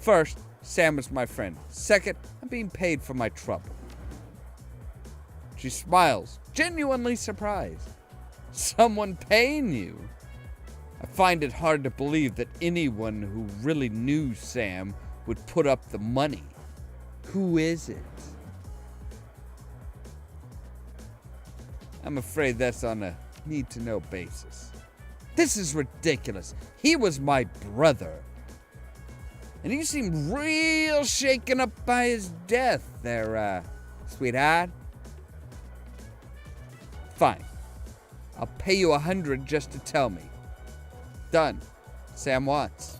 First, Sam is my friend. Second, I'm being paid for my trouble. She smiles, genuinely surprised. Someone paying you? I find it hard to believe that anyone who really knew Sam would put up the money. Who is it? I'm afraid that's on a need-to-know basis. This is ridiculous. He was my brother. And you seem real shaken up by his death there, sweetheart. Fine. I'll pay you 100 just to tell me. Done. Sam Watts.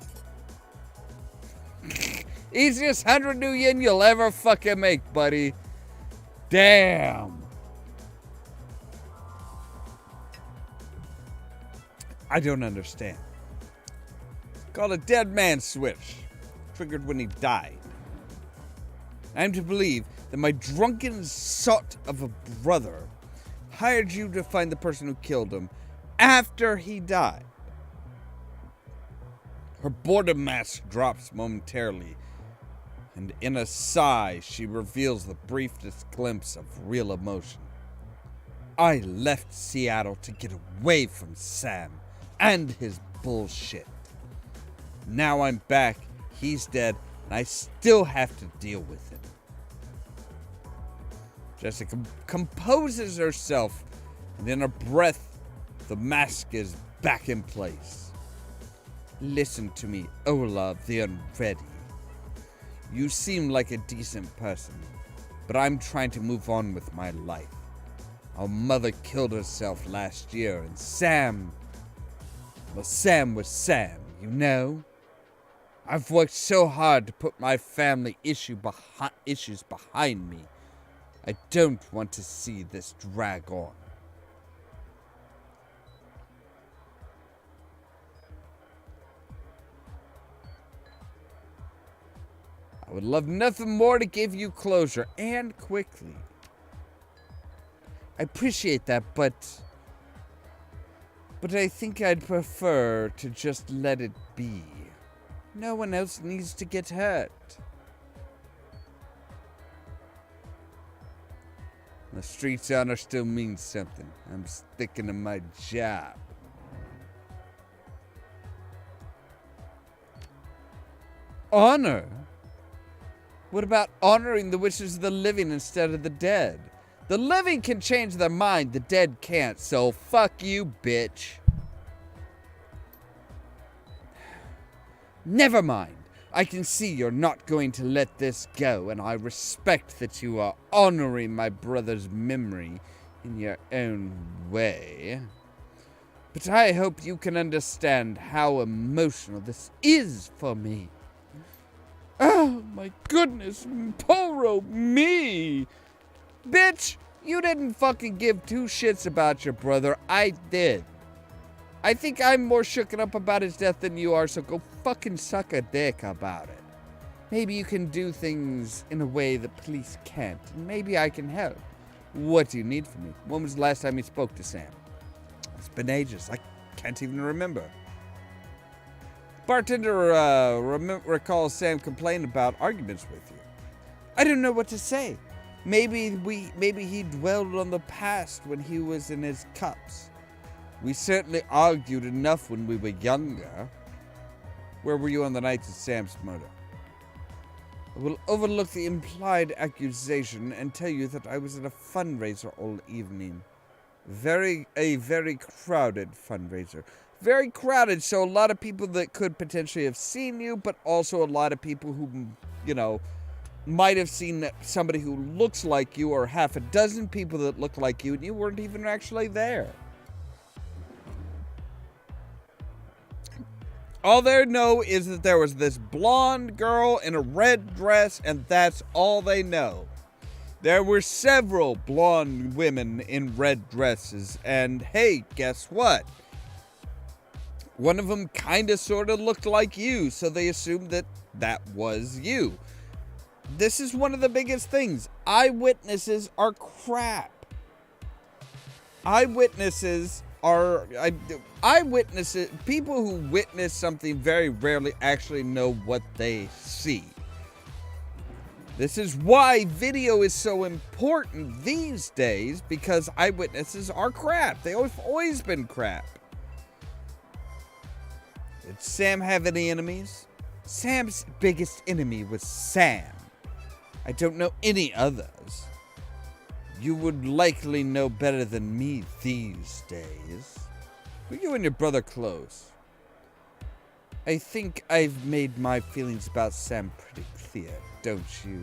Easiest 100 new yen you'll ever fucking make, buddy. Damn. I don't understand. It's called a dead man switch. Triggered when he died. I'm to believe that my drunken sot of a brother hired you to find the person who killed him after he died. Her boredom mask drops momentarily, and in a sigh, she reveals the briefest glimpse of real emotion. I left Seattle to get away from Sam and his bullshit. Now I'm back, he's dead, and I still have to deal with him. Jessica composes herself, and in a breath, the mask is back in place. Listen to me, Ollamh the Unready. You seem like a decent person, but I'm trying to move on with my life. Our mother killed herself last year, and Sam... Well, Sam was Sam, you know? I've worked so hard to put my family issues behind me. I don't want to see this drag on. I would love nothing more to give you closure, and quickly. I appreciate that, but I think I'd prefer to just let it be. No one else needs to get hurt. The street's honor still means something. I'm sticking to my job. Honor? What about honoring the wishes of the living instead of the dead? The living can change their mind, the dead can't, so fuck you, bitch. Never mind. I can see you're not going to let this go, and I respect that you are honoring my brother's memory in your own way. But I hope you can understand how emotional this is for me. Oh my goodness, poor me! Bitch, you didn't fucking give two shits about your brother. I did. I think I'm more shooken up about his death than you are, so go fucking suck a dick about it. Maybe you can do things in a way the police can't, and maybe I can help. What do you need from me? When was the last time you spoke to Sam? It's been ages. I can't even remember. Bartender recalls Sam complained about arguments with you. I don't know what to say. Maybe he dwelled on the past when he was in his cups. We certainly argued enough when we were younger. Where were you on the night of Sam's murder? I will overlook the implied accusation and tell you that I was at a fundraiser all evening. A very crowded fundraiser. Very crowded, so a lot of people that could potentially have seen you, but also a lot of people who, you know, might have seen somebody who looks like you, or half a dozen people that look like you, and you weren't even actually there. All they know is that there was this blonde girl in a red dress, and that's all they know. There were several blonde women in red dresses, and hey, guess what? One of them kinda sorta looked like you, so they assumed that that was you. This is one of the biggest things. Eyewitnesses are crap. People who witness something very rarely actually know what they see. This is why video is so important these days, because eyewitnesses are crap. They've always been crap. Did Sam have any enemies? Sam's biggest enemy was Sam. I don't know any others. You would likely know better than me these days. Were you and your brother close? I think I've made my feelings about Sam pretty clear, don't you?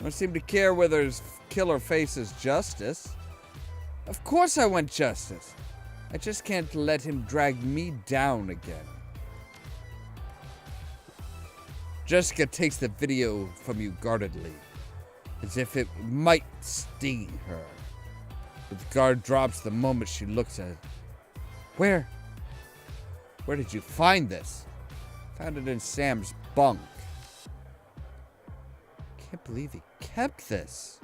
Don't seem to care whether his killer faces justice. Of course I want justice. I just can't let him drag me down again. Jessica takes the video from you guardedly, as if it might sting her. But the guard drops the moment she looks at it. Where did you find this? Found it in Sam's bunk. Can't believe he kept this.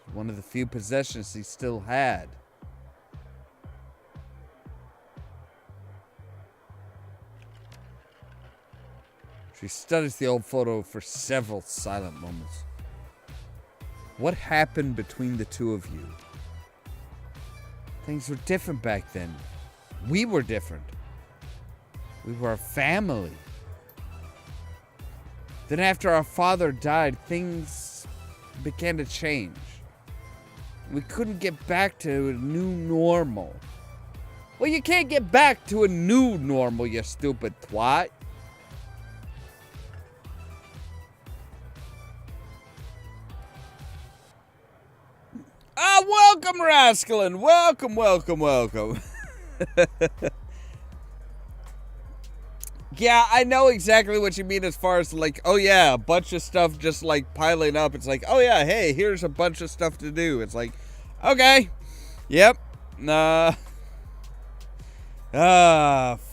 It's one of the few possessions he still had. She studies the old photo for several silent moments. What happened between the two of you? Things were different back then. We were different. We were a family. Then after our father died, things began to change. We couldn't get back to a new normal. Well, you can't get back to a new normal, you stupid twat. Welcome, Rascalin. Welcome, welcome, welcome. Yeah, I know exactly what you mean as far as like, oh yeah, a bunch of stuff just like piling up. It's like, oh yeah, hey, here's a bunch of stuff to do. It's like, okay, yep,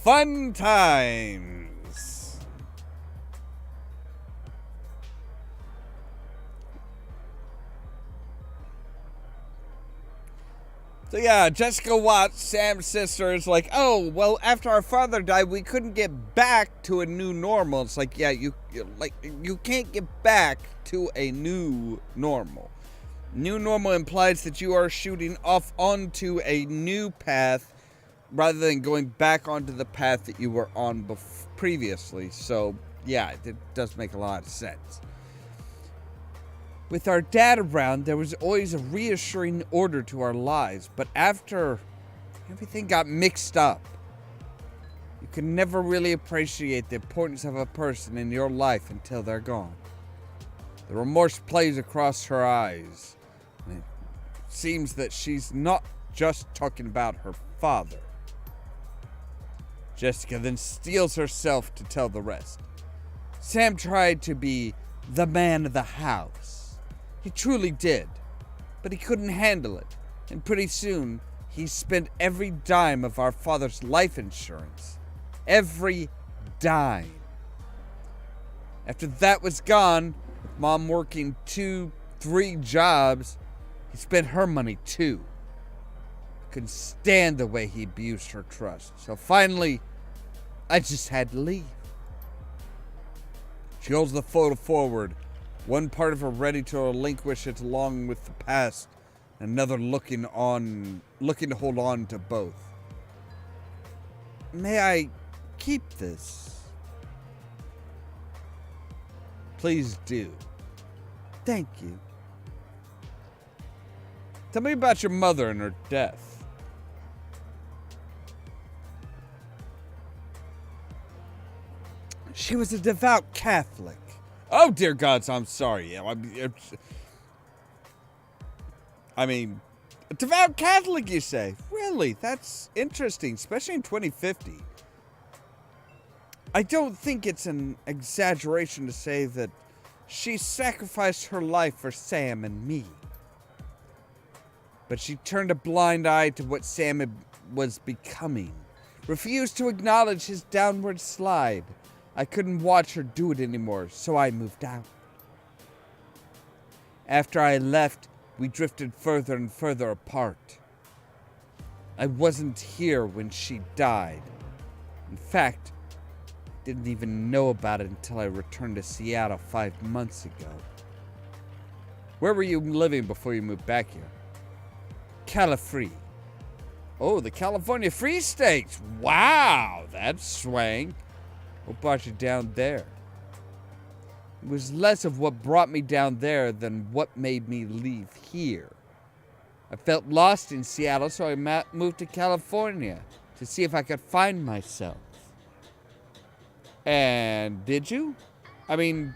fun times. So yeah, Jessica Watts, Sam's sister, is like, oh, well, after our father died, we couldn't get back to a new normal. It's like, yeah, you can't get back to a new normal. New normal implies that you are shooting off onto a new path rather than going back onto the path that you were on previously. So yeah, it does make a lot of sense. With our dad around, there was always a reassuring order to our lives, but after everything got mixed up, you can never really appreciate the importance of a person in your life until they're gone. The remorse plays across her eyes, and it seems that she's not just talking about her father. Jessica then steels herself to tell the rest. Sam tried to be the man of the house. He truly did, but he couldn't handle it, and pretty soon, he spent every dime of our father's life insurance. Every dime. After that was gone, with Mom working 2-3 jobs, he spent her money too. I couldn't stand the way he abused her trust, so finally, I just had to leave. She holds the photo forward, one part of her ready to relinquish it along with the past, another looking to hold on to both. May I keep this? Please do. Thank you. Tell me about your mother and her death. She was a devout Catholic. Oh, dear gods, I'm sorry. I mean, a devout Catholic, you say? Really? That's interesting, especially in 2050. I don't think it's an exaggeration to say that she sacrificed her life for Sam and me. But she turned a blind eye to what Sam was becoming, refused to acknowledge his downward slide. I couldn't watch her do it anymore, so I moved out. After I left, we drifted further and further apart. I wasn't here when she died. In fact, I didn't even know about it until I returned to Seattle 5 months ago. Where were you living before you moved back here? Califree. Oh, the California Free States. Wow, that's swang. What brought you down there? It was less of what brought me down there than what made me leave here. I felt lost in Seattle, so I moved to California to see if I could find myself. And did you? I mean,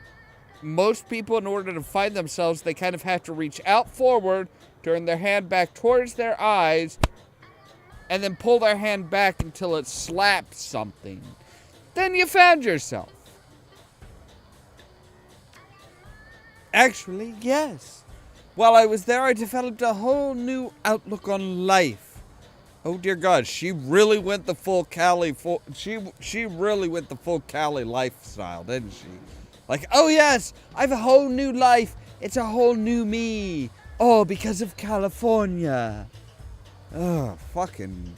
most people, in order to find themselves, they kind of have to reach out forward, turn their hand back towards their eyes, and then pull their hand back until it slaps something. Then you found yourself. Actually, yes. While I was there, I developed a whole new outlook on life. Oh dear God, she really went the full Cali. She really went the full Cali lifestyle, didn't she? Like, oh yes, I have a whole new life. It's a whole new me. Oh, because of California. Oh, fucking.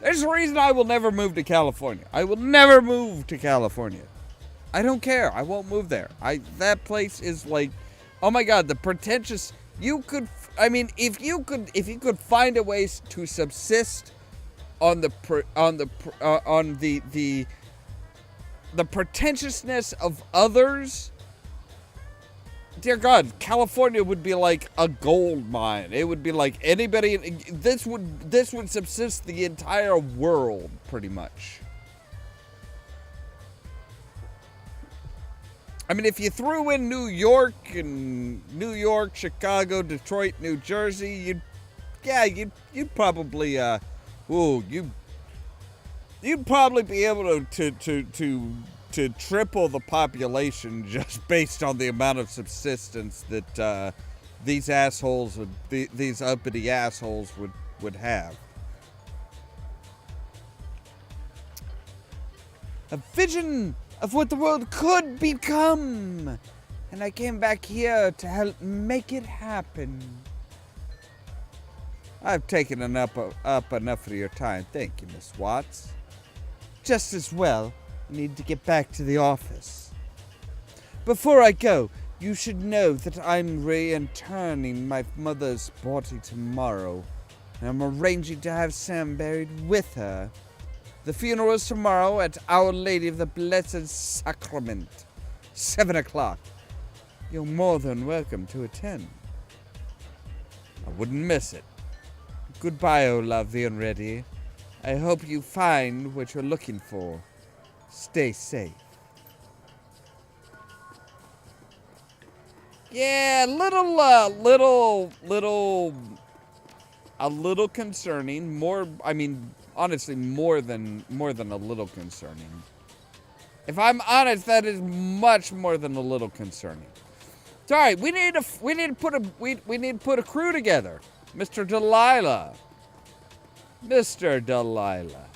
There's a reason I will never move to California. I will never move to California. I don't care. I won't move there. That place is like, oh my God, the pretentious. You could, I mean, if you could find a way to subsist on the pretentiousness of others. Dear God, California would be like a gold mine. It would be like anybody. This would subsist the entire world, pretty much. I mean, if you threw in New York, Chicago, Detroit, New Jersey, you'd probably, you'd probably be able to triple the population just based on the amount of subsistence that these uppity assholes would have. A vision of what the world could become, and I came back here to help make it happen. I've taken up enough of your time. Thank you, Miss Watts. Just as well, I need to get back to the office. Before I go, you should know that I'm reinterning my mother's body tomorrow, and I'm arranging to have Sam buried with her. The funeral is tomorrow at Our Lady of the Blessed Sacrament, 7 o'clock. You're more than welcome to attend. I wouldn't miss it. Goodbye, Ollamh the Unready. I hope you find what you're looking for. Stay safe. Yeah, a little concerning. Honestly, more than a little concerning. If I'm honest, that is much more than a little concerning. It's all right. We need to put a crew together, Mr. Delilah. Mr. Delilah.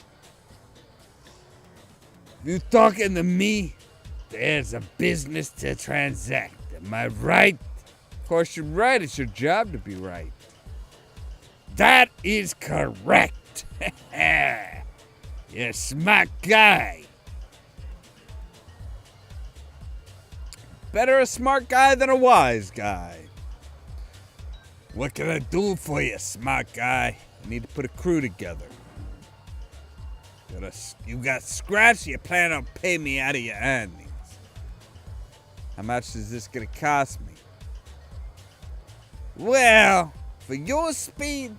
You talking to me? There's a business to transact. Am I right? Of course you're right. It's your job to be right. That is correct. You're a smart guy. Better a smart guy than a wise guy. What can I do for you, smart guy? I need to put a crew together. You got scratch? You plan on paying me out of your earnings. How much is this gonna cost me? Well, for your speed,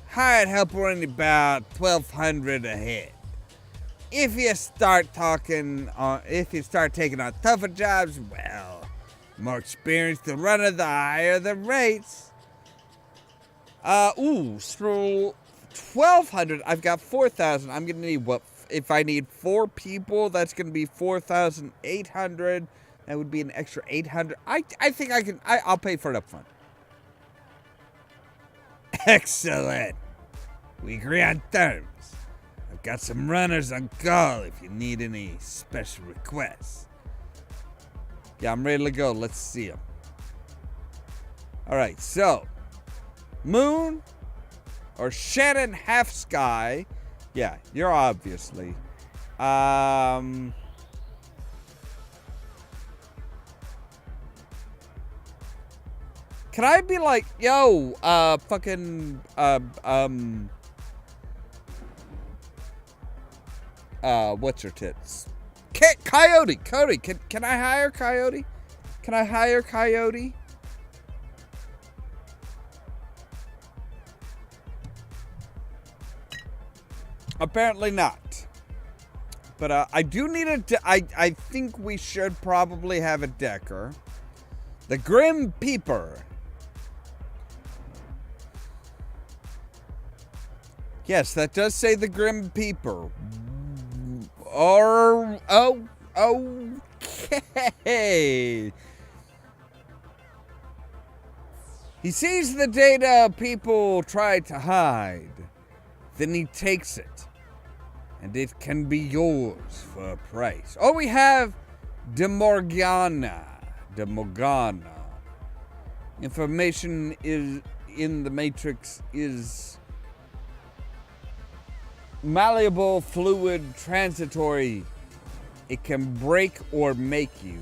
hired help running about $1,200 a head. If you start taking on tougher jobs, well, more experience the runner, the higher the rates. So 1,200. I've got 4,000. I'm gonna need what? If I need 4 people, that's gonna be 4,800. That would be an extra 800. I think I can. I'll pay for it up front. Excellent. We agree on terms. I've got some runners on call if you need any special requests. Yeah, I'm ready to go. Let's see them. All right, so Moon or Shannon Half Sky. Yeah, you're obviously. Can I be like, yo, what's her tits? Coyote. Can I hire Coyote? Can I hire Coyote? Apparently not. But I do need I think we should probably have a Decker. The Grim Peeper. Yes, that does say the Grim Peeper. Okay. He sees the data people try to hide. Then he takes it. And it can be yours for a price. Oh, we have De Morgana. Information is in the Matrix is malleable, fluid, transitory. It can break or make you.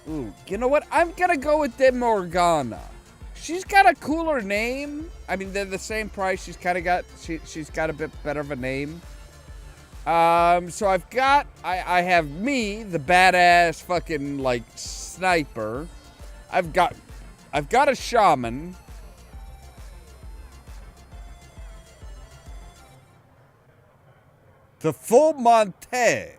Ooh, you know what? I'm gonna go with De Morgana. She's got a cooler name. I mean, they're the same price. She's got a bit better of a name. So I have me, the badass fucking like sniper. I've got a shaman. The Full Monte.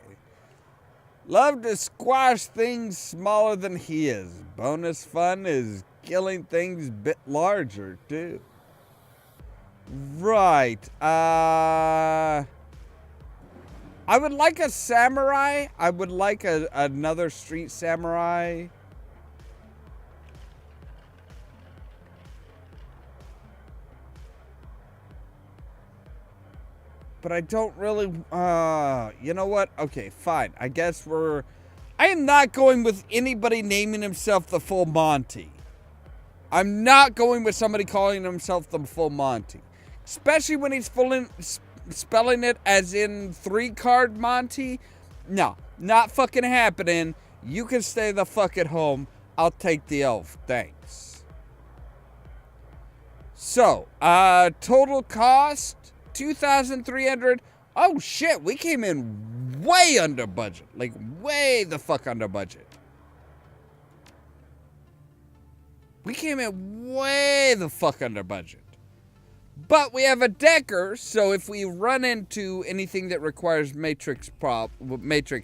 Love to squash things smaller than he is. Bonus fun is killing things a bit larger, too. Right. I would like a samurai. I would like another street samurai. But I don't really, you know what? Okay, fine. I guess I am not going with anybody naming himself the Full Monty. I'm not going with somebody calling himself the Full Monty. Especially when he's spelling it as in 3-card Monty. No, not fucking happening. You can stay the fuck at home. I'll take the elf. Thanks. So, total cost, 2,300. Oh shit, we came in way under budget. Like, way the fuck under budget. We came in way the fuck under budget. But we have a decker, so if we run into anything that requires matrix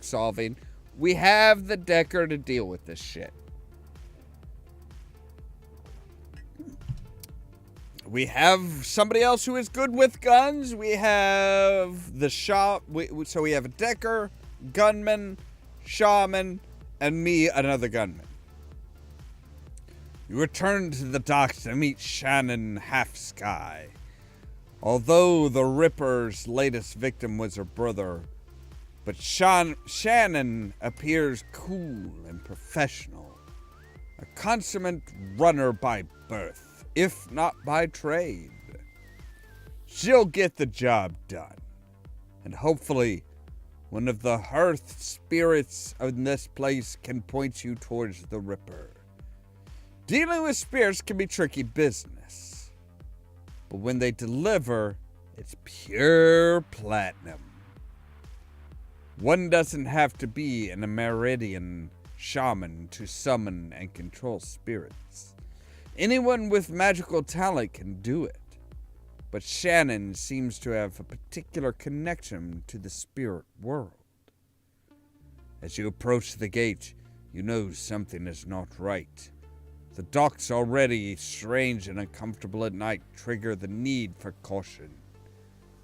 solving, we have the decker to deal with this shit. We have somebody else who is good with guns. We have the shop. So we have a decker, gunman, shaman, and me, another gunman. You return to the docks to meet Shannon Half-Sky. Although the Ripper's latest victim was her brother, but Shannon appears cool and professional. A consummate runner by birth, if not by trade. She'll get the job done. And hopefully, one of the hearth spirits in this place can point you towards the Ripper. Dealing with spirits can be tricky business. But when they deliver, it's pure platinum. One doesn't have to be an Amerindian shaman to summon and control spirits. Anyone with magical talent can do it. But Shannon seems to have a particular connection to the spirit world. As you approach the gate, you know something is not right. The docks, already strange and uncomfortable at night, trigger the need for caution.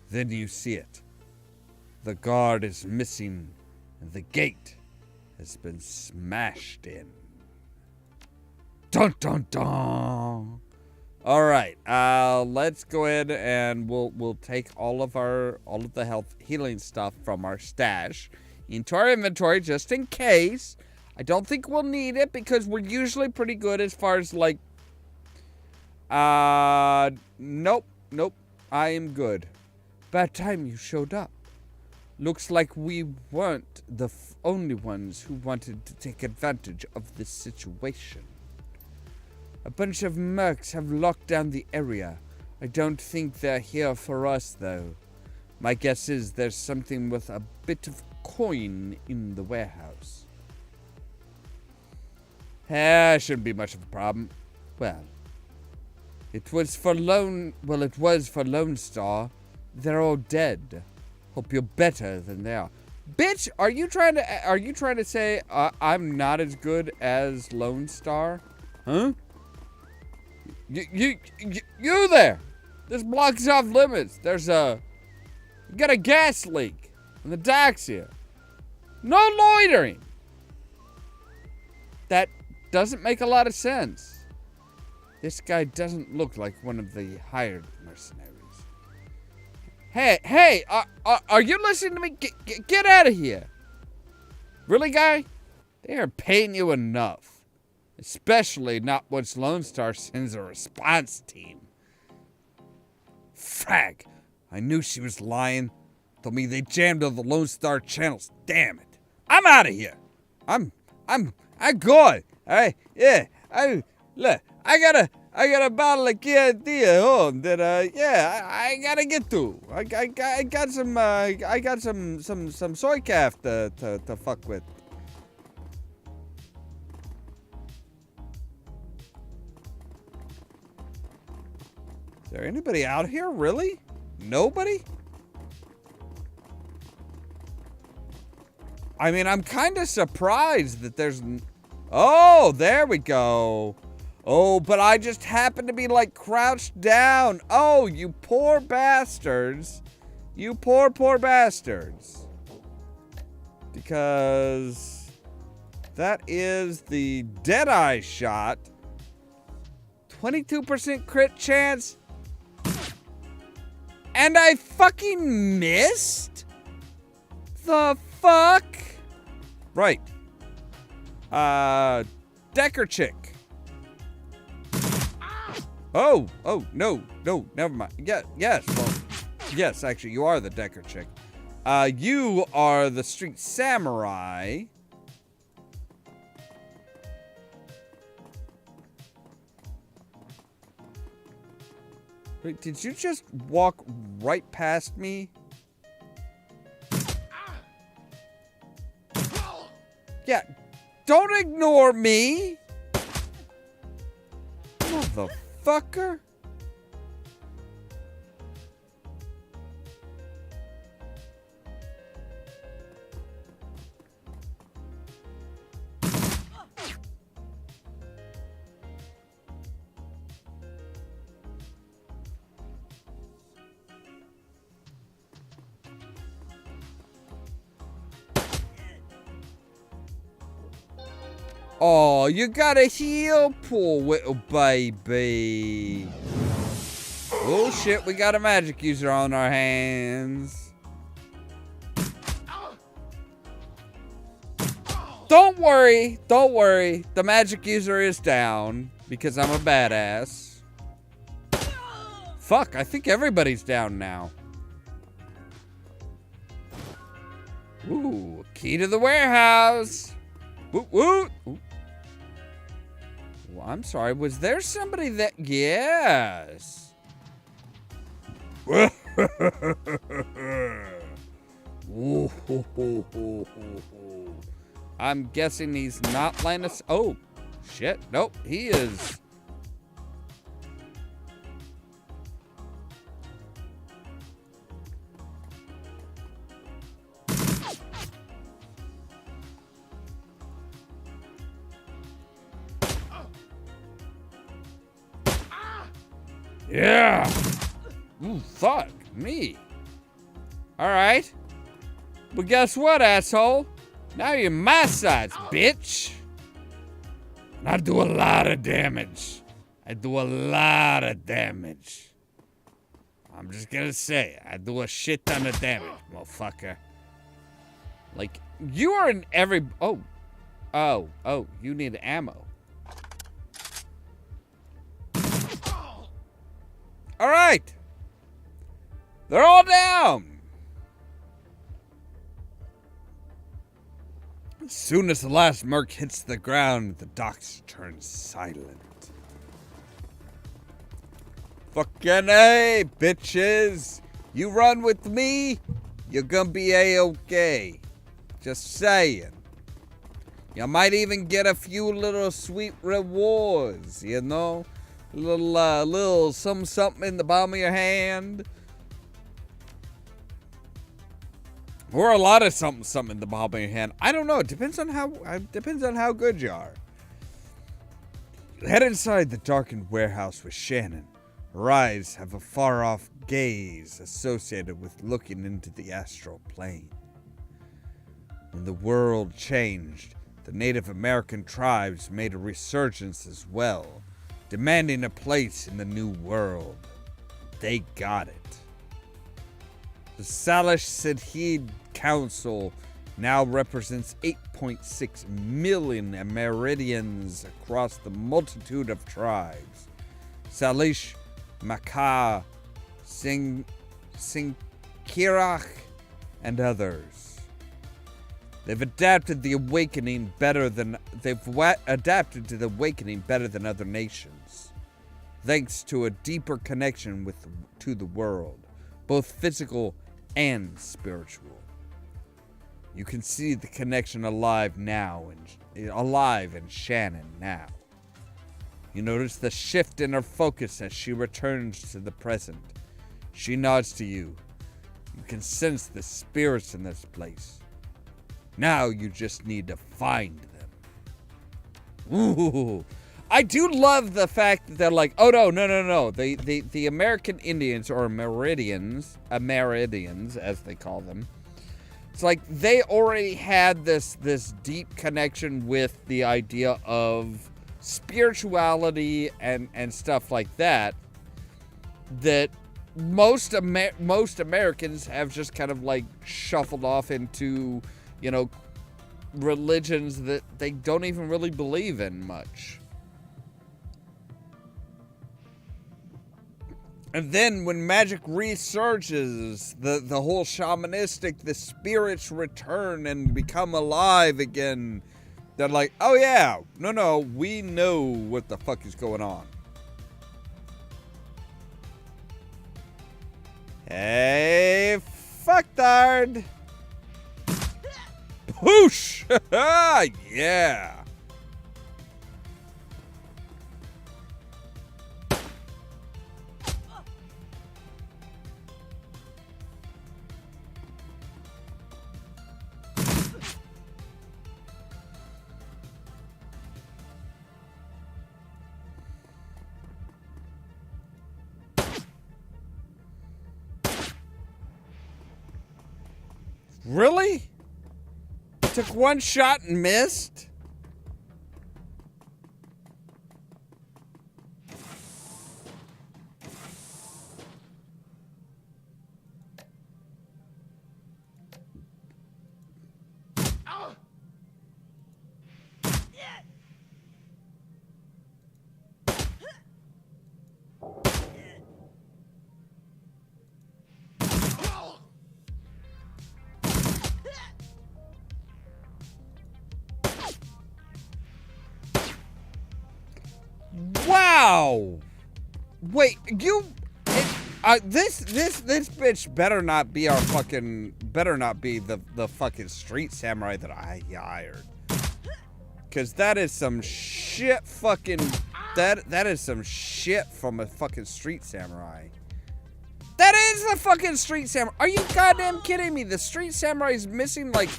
Then you see it. The guard is missing, and the gate has been smashed in. Dun dun dun! Alright, let's go ahead and we'll take all of the health healing stuff from our stash into our inventory just in case. I don't think we'll need it because we're usually pretty good as far as like, nope, I am good. Bad time you showed up. Looks like we weren't the only ones who wanted to take advantage of this situation. A bunch of mercs have locked down the area. I don't think they're here for us though. My guess is there's something with a bit of coin in the warehouse. Shouldn't be much of a problem. Well, it was for Lone Star. They're all dead. Hope you're better than they are. Bitch, are you trying to say I'm not as good as Lone Star? Huh? You there? This blocks off limits. You got a gas leak in the docks here. No loitering. That doesn't make a lot of sense. This guy doesn't look like one of the hired mercenaries. Hey, are you listening to me? Get out of here. Really, guy? They aren't paying you enough. Especially not once Lone Star sends a response team. Frag. I knew she was lying. Told me they jammed all the Lone Star channels. Damn it. I'm out of here. I'm good. Look, I got a bottle of Chianti at home that I gotta get to. I got some soy calf to fuck with. Is there anybody out here, really? Nobody? I mean, I'm kind of surprised that there's... Oh, there we go. Oh, but I just happen to be, like, crouched down. Oh, you poor bastards. You poor, poor bastards. Because that is the Deadeye shot. 22% crit chance. And I fucking missed? The fuck? Right. Decker chick. Oh, no, never mind. Yeah, yes, well, yes, actually, you are the Decker chick. You are the street samurai. Wait, did you just walk right past me? Yeah, don't ignore me! Motherfucker! Oh, you got a heal, poor little baby. Oh shit, we got a magic user on our hands. Don't worry, the magic user is down because I'm a badass. Fuck, I think everybody's down now. Ooh, key to the warehouse. Woo, woo. Ooh. Well, I'm sorry, was there somebody that... Yes. I'm guessing he's not Linus. Oh, shit. Nope, he is. Yeah. Ooh, fuck me. All right. But guess what, asshole? Now you're my size, bitch. And I do a lot of damage. I'm just gonna say, I do a shit ton of damage, motherfucker. Like, you are in every... Oh, you need ammo. All right. They're all down. As soon as the last merc hits the ground, the docks turn silent. Fucking A, bitches. You run with me, you're gonna be A-okay. Just saying. You might even get a few little sweet rewards, you know? Little something in the palm of your hand. Or a lot of something in the palm of your hand. I don't know. It depends on how good you are. Head inside the darkened warehouse with Shannon. Her eyes have a far-off gaze associated with looking into the astral plane. When the world changed, the Native American tribes made a resurgence as well, demanding a place in the new world. They got it. The Salish Sidhed Council now represents 8.6 million Amerindians across the multitude of tribes. Salish, Makah, Sinkirach, and others. They've adapted to the awakening better than other nations, thanks to a deeper connection to the world, both physical and spiritual. You can see the connection alive in Shannon now. You notice the shift in her focus as she returns to the present. She nods to you. You can sense the spirits in this place. Now you just need to find them. Ooh. I do love the fact that they're like, oh no. The American Indians, or Amerindians, as they call them. It's like they already had this deep connection with the idea of spirituality and stuff like that. That most Americans have just kind of like shuffled off into, you know, religions that they don't even really believe in much. And then when magic resurges, the whole shamanistic, the spirits return and become alive again. They're like, oh yeah, no, we know what the fuck is going on. Hey, fucktard. Whoosh! Yeah. Really? Took one shot and missed? Wow! Wait, this bitch better not be the fucking street samurai that I hired. Cause that is some shit fucking, that is some shit from a fucking street samurai. That is the fucking street samurai. Are you goddamn kidding me? The street samurai is missing like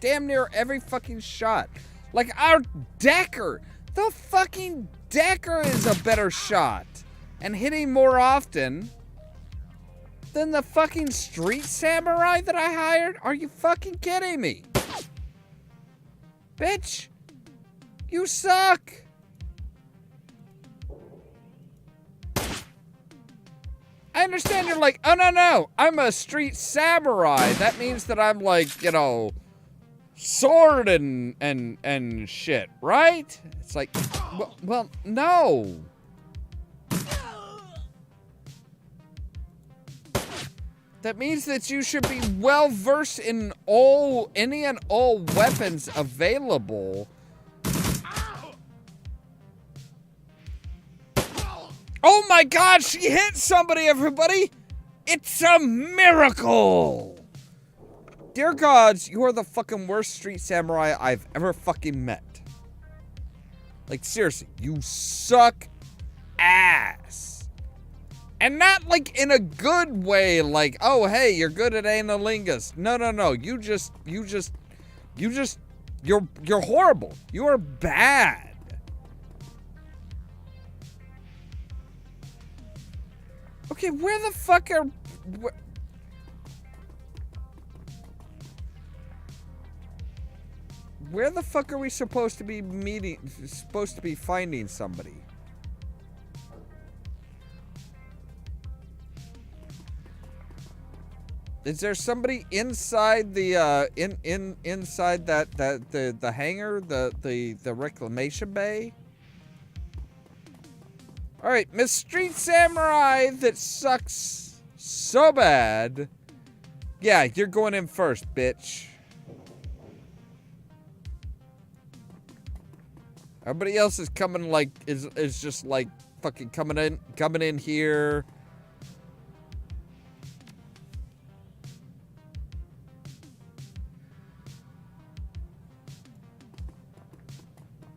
damn near every fucking shot. Like our Decker, the fucking Decker is a better shot and hitting more often than the fucking street samurai that I hired? Are you fucking kidding me? Bitch, you suck. I understand you're like, oh no, I'm a street samurai. That means that I'm like, you know, sword and shit, right? It's like, well, no. That means that you should be well versed in any and all weapons available. Oh my God, she hit somebody, everybody! It's a miracle! Dear gods, you are the fucking worst street samurai I've ever fucking met. Like, seriously, you suck ass. And not like in a good way, like, oh hey, you're good at analingus. No. You're horrible. You are bad. Okay, where the fuck are... Where the fuck are we supposed to be finding somebody? Is there somebody inside the inside the hangar, the reclamation bay? All right, Miss Street Samurai that sucks so bad. Yeah, you're going in first, bitch. Everybody else is coming like is just like fucking coming in here.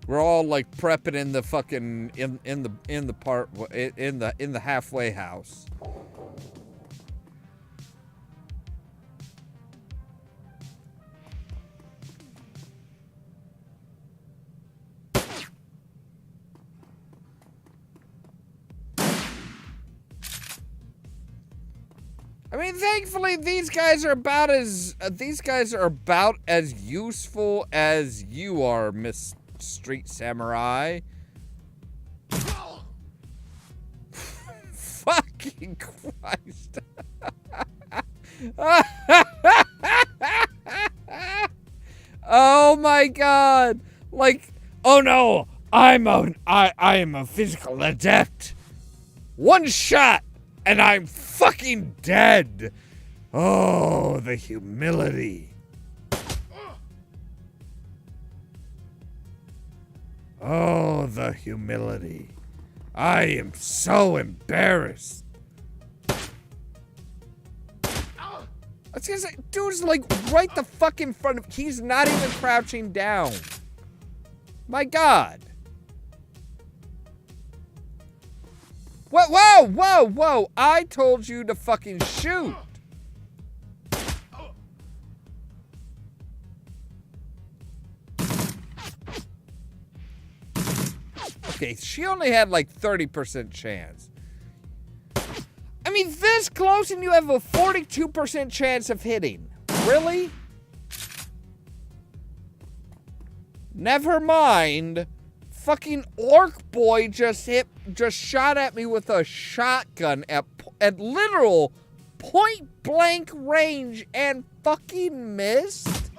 We're all like prepping in the fucking in the halfway house. mean, thankfully, these guys are about as useful as you are, Miss Street Samurai. Fucking Christ. Oh my God. Like, oh no, I am a physical adept. One shot and I'm fucking dead. Oh, the humility. Oh, the humility. I am so embarrassed. I was gonna say, dude's like right the fuck in front of, he's not even crouching down. My God. What? Whoa, whoa, whoa. I told you to fucking shoot. Okay, she only had like 30% chance. I mean, this close and you have a 42% chance of hitting. Really? Never mind. Fucking Orc Boy just shot at me with a shotgun at literal point blank range and fucking missed?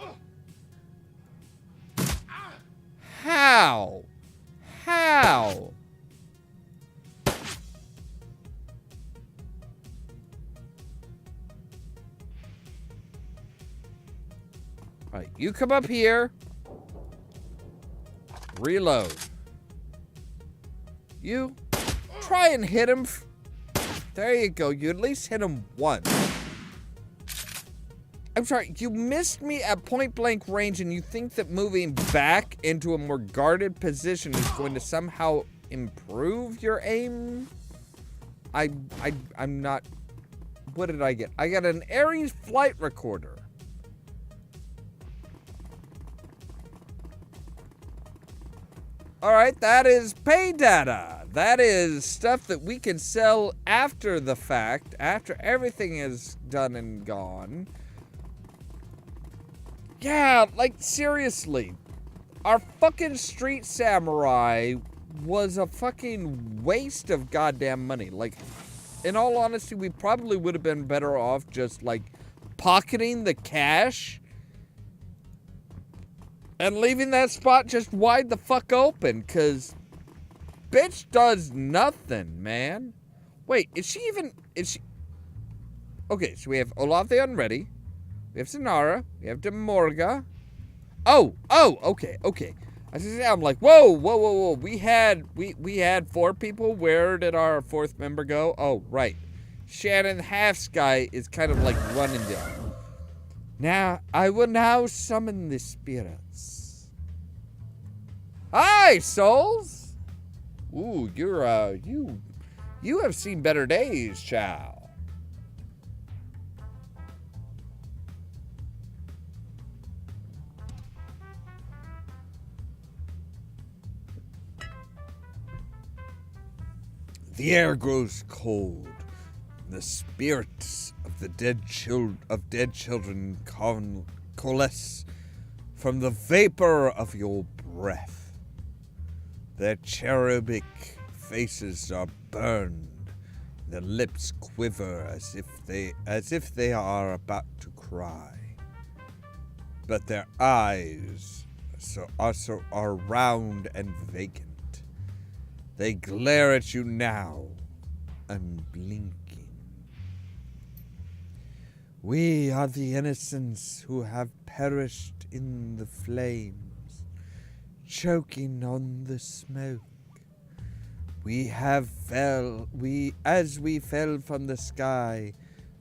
How? How? Alright, you come up here. Reload. You try and hit him. There you go. You at least hit him once. I'm sorry, you missed me at point blank range and you think that moving back into a more guarded position is going to somehow improve your aim? I'm not. What did I get? I got an Ares flight recorder. Alright, that is pay data. That is stuff that we can sell after the fact, after everything is done and gone. Yeah, like, seriously. Our fucking Street Samurai was a fucking waste of goddamn money. Like, in all honesty, we probably would have been better off just, like, pocketing the cash and leaving that spot just wide the fuck open, because bitch does nothing, man. Wait, is she... Okay, so we have Ollamh the Unready. We have Sonara. We have Demorga. Oh, okay. I'm like, whoa. We had 4 people. Where did our 4th member go? Oh, right. Shannon Half-Sky is kind of like running down. Now, I will now summon the spirits. Hi, souls! Ooh, you're, you have seen better days, child. The air grows cold. The spirits of the dead children coalesce from the vapor of your breath. Their cherubic faces are burned. Their lips quiver as if they are about to cry. But their eyes are round and vacant. They glare at you now, unblinking. We are the innocents who have perished in the flames, choking on the smoke. As we fell from the sky,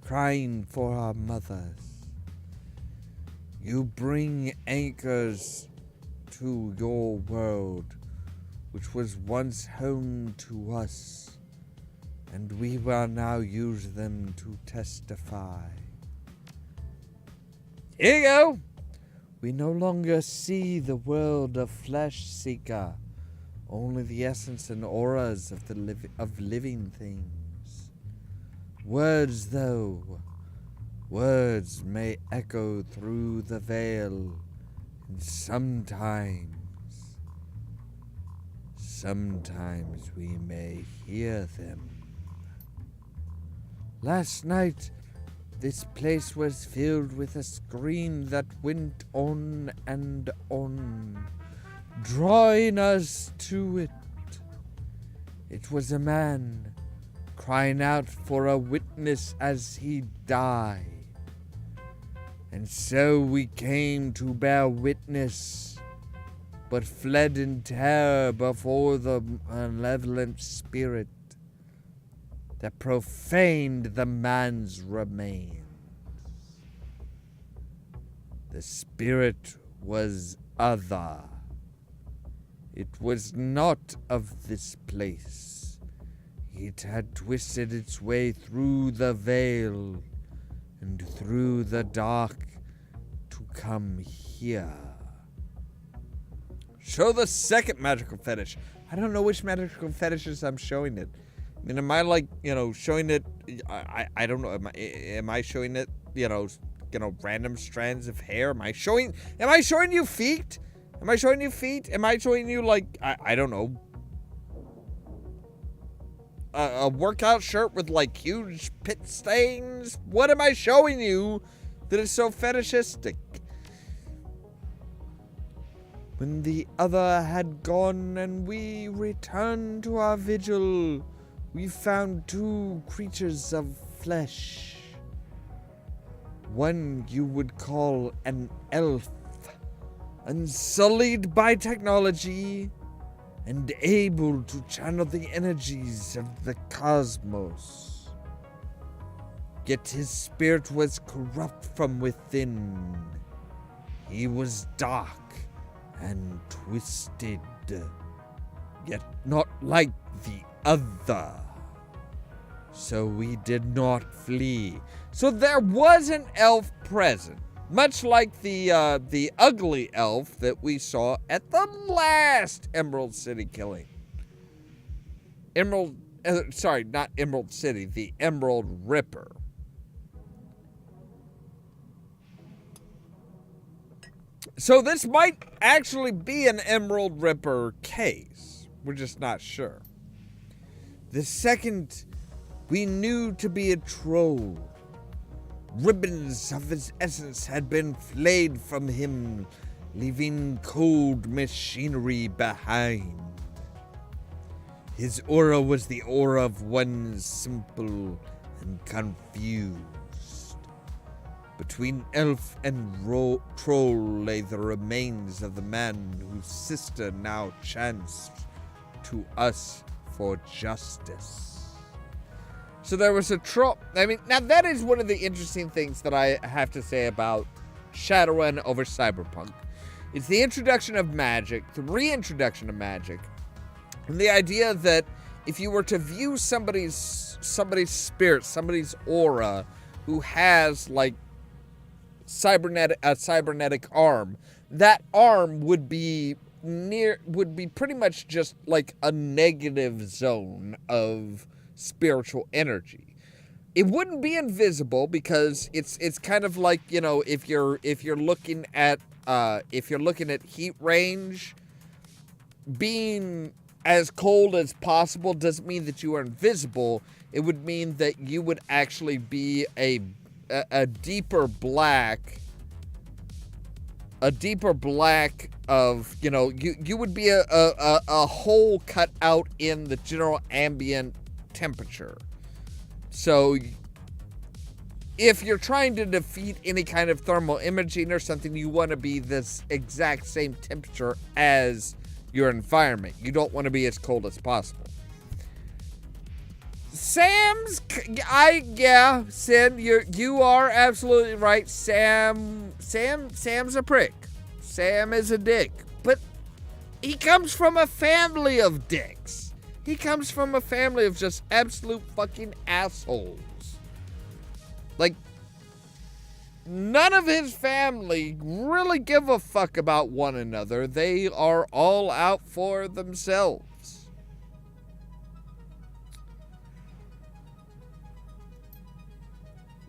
crying for our mothers. You bring anchors to your world, which was once home to us, and we will now use them to testify. Here you go! We no longer see the world of Flesh Seeker, only the essence and auras of living things. Words, though, Words may echo through the veil, and sometimes we may hear them. Last night, this place was filled with a scream that went on and on, drawing us to it. It was a man crying out for a witness as he died. And so we came to bear witness, but fled in terror before the malevolent spirit that profaned the man's remains. The spirit was other. It was not of this place. It had twisted its way through the veil and through the dark to come here. Show the second magical fetish. I don't know which magical fetishes I'm showing it. I mean, am I like, showing it? I don't know. Am I showing it? Random strands of hair. Am I showing you feet? Am I showing you feet? Am I showing you like I don't know, a workout shirt with like huge pit stains? What am I showing you that is so fetishistic? When the other had gone and we returned to our vigil, we found two creatures of flesh. One you would call an elf, unsullied by technology and able to channel the energies of the cosmos. Yet his spirit was corrupt from within. He was dark and twisted, yet not like the other. So we did not flee. So there was an elf present, much like the ugly elf that we saw at the last Emerald City killing. Not Emerald City, the Emerald Ripper. So this might actually be an Emerald Ripper case. We're just not sure. The second we knew to be a troll. Ribbons of his essence had been flayed from him, leaving cold machinery behind. His aura was the aura of one simple and confused. Between elf and troll lay the remains of the man whose sister now chanced to us for justice. So there was a troll. I mean, now that is one of the interesting things that I have to say about Shadowrun over Cyberpunk. It's the introduction of magic, the reintroduction of magic, and the idea that if you were to view somebody's spirit, somebody's aura, who has like a cybernetic arm, that arm would be pretty much just like a negative zone of spiritual energy. It wouldn't be invisible because it's kind of like, if you're looking at heat range, being as cold as possible doesn't mean that you are invisible. It would mean that you would actually be a deeper black of, you would be a hole cut out in the general ambient temperature. So if you're trying to defeat any kind of thermal imaging or something, you want to be this exact same temperature as your environment. You don't want to be as cold as possible. Sin, you are absolutely right. Sam's a prick. Sam is a dick. But he comes from a family of dicks. He comes from a family of just absolute fucking assholes. Like, none of his family really give a fuck about one another. They are all out for themselves.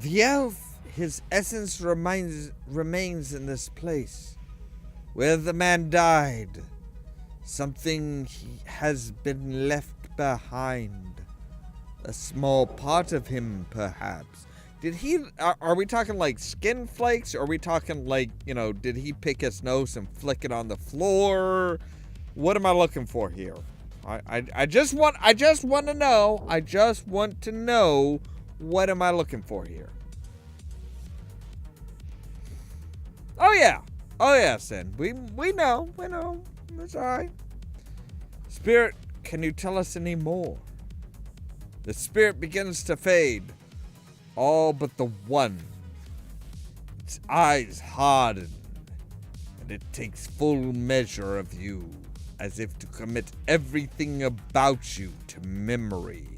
The elf his essence remains in this place. Where the man died, something has been left behind. A small part of him, perhaps. Did he, are we talking like skin flakes? Or are we talking like, you know, did he pick his nose and flick it on the floor? What am I looking for here? I just want to know. I just want to know, what am I looking for here? Oh yeah, Sin. We know. It's alright. Spirit, can you tell us any more? The spirit begins to fade. All but the one. Its eyes harden, and it takes full measure of you, as if to commit everything about you to memory.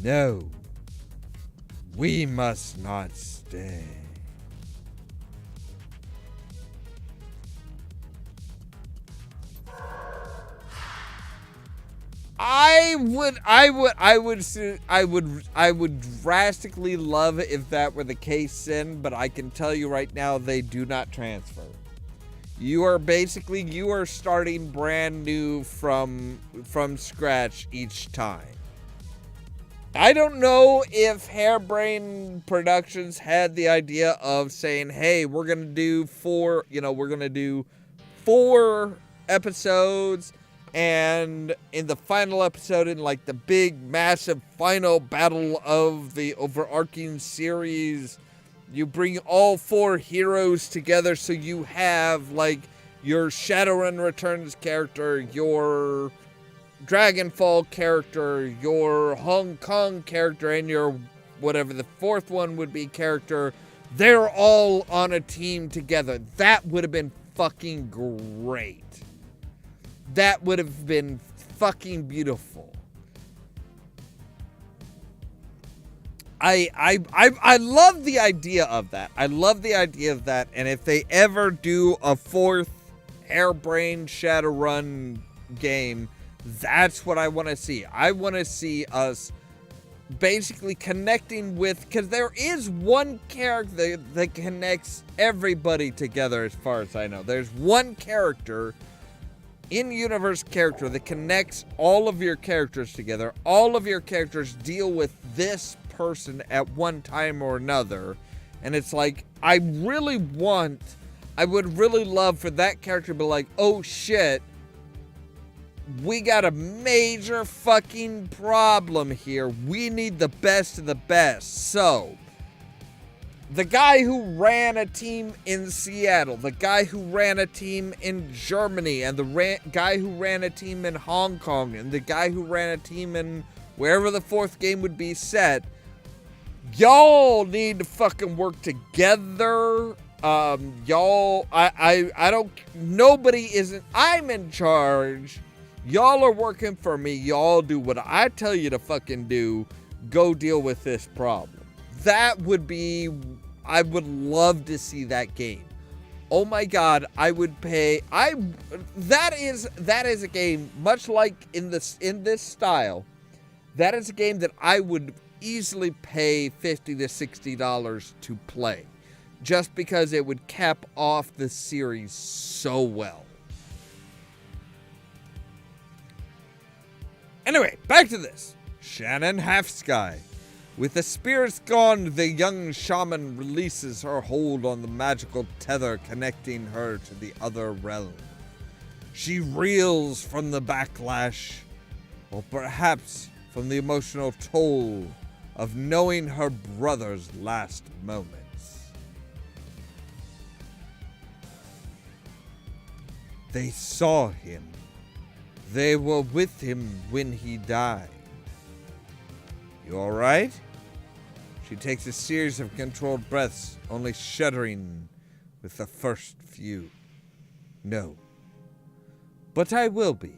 No, we must not stay. I would drastically love it if that were the case, Sin, but I can tell you right now, they do not transfer. You are starting brand new from scratch each time. I don't know if Hairbrained Productions had the idea of saying, hey, we're going to do 4 episodes, and in the final episode, in like the big, massive final battle of the overarching series, you bring all 4 heroes together, so you have like your Shadowrun Returns character, your Dragonfall character, your Hong Kong character, and your whatever the 4th one would be character. They're all on a team together. That would have been fucking great. That would have been fucking beautiful. I love the idea of that. And if they ever do a 4th Hairbrained Shadowrun game, that's what I want to see. I want to see us basically connecting with, because there is one character that connects everybody together as far as I know. There's one character, in-universe character, that connects all of your characters together. All of your characters deal with this person at one time or another. And it's like, I would really love for that character to be like, oh shit, we got a major fucking problem here. We need the best of the best. So, the guy who ran a team in Seattle, the guy who ran a team in Germany, and the guy who ran a team in Hong Kong, and the guy who ran a team in wherever the 4th game would be set, y'all need to fucking work together. Y'all, I'm in charge. Y'all are working for me. Y'all do what I tell you to fucking do. Go deal with this problem. I would love to see that game. Oh my god, I would pay. That is a game, much like in this style. That is a game that I would easily pay $50 to $60 to play, just because it would cap off the series so well. Anyway, back to this. Shannon Halfsky. With the spirits gone, the young shaman releases her hold on the magical tether connecting her to the other realm. She reels from the backlash, or perhaps from the emotional toll of knowing her brother's last moments. They saw him. They were with him when he died. You alright? She takes a series of controlled breaths, only shuddering with the first few. No. But I will be.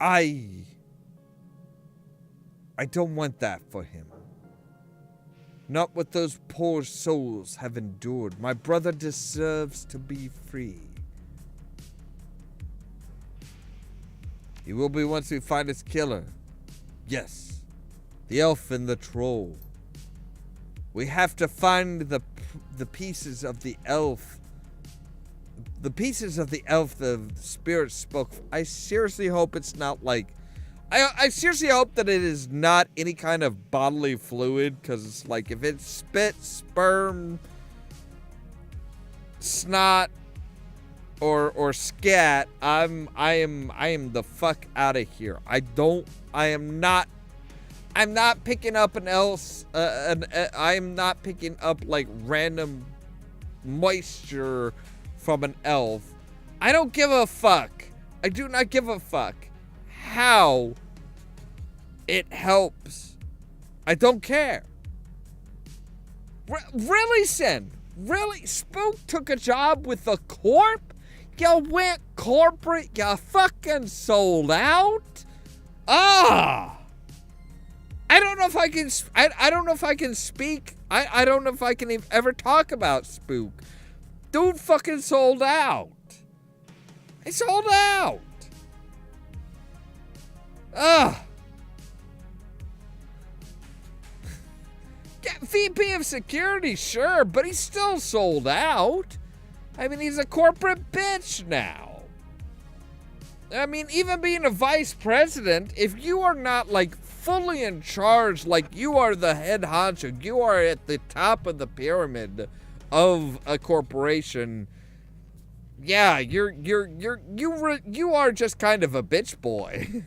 I don't want that for him. Not what those poor souls have endured. My brother deserves to be free. He will be once we find his killer. Yes, the elf and the troll. We have to find the pieces of the elf. The pieces of the elf the spirit spoke. I seriously hope it's not like... I seriously hope that it is not any kind of bodily fluid, because it's like, if it's spit, sperm, snot, or scat, I am the fuck out of here. I'm not picking up I am not picking up like random moisture from an elf. I don't give a fuck. I do not give a fuck how it helps. I don't care. Really, Sin? Really? Spook took a job with the corp? You went corporate? You fucking sold out? Ah! I don't know if I can. I don't know if I can speak. I don't know if I can ever talk about Spook. Dude fucking sold out. He sold out. Ugh. Yeah, VP of security, sure, but he's still sold out. I mean, he's a corporate bitch now. I mean, even being a vice president, if you are not like fully in charge, like you are the head honcho, you are at the top of the pyramid of a corporation, yeah, you are just kind of a bitch boy.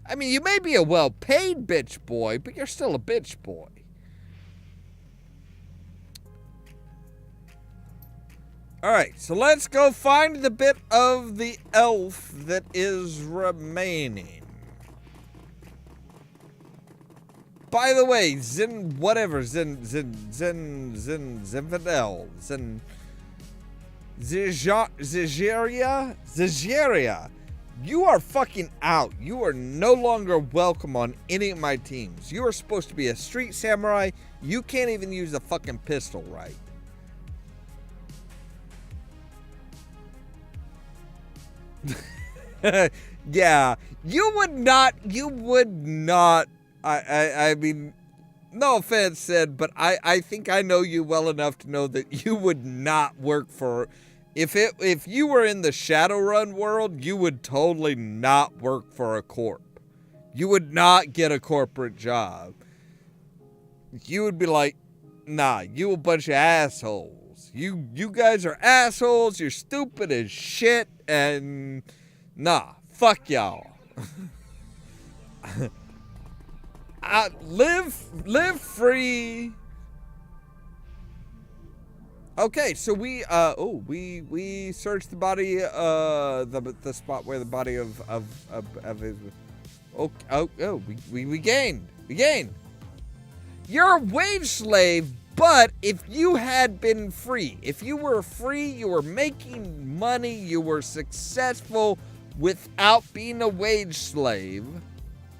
I mean, you may be a well-paid bitch boy, but you're still a bitch boy. Alright, so let's go find the bit of the elf that is remaining. By the way, Zinfandel, Zigeria, you are fucking out. You are no longer welcome on any of my teams. You are supposed to be a street samurai. You can't even use a fucking pistol right. Yeah, you would not, I mean, no offense, Sid, but I think I know you well enough to know that you would not work for, if you were in the Shadowrun world, you would totally not work for a corp. You would not get a corporate job. You would be like, nah, you a bunch of assholes. You guys are assholes, you're stupid as shit, and nah, fuck y'all. Live free. Okay, so we searched the body, the spot where the body of his. We gained. You're a wage slave, but if you had been free, if you were free, you were making money, you were successful without being a wage slave,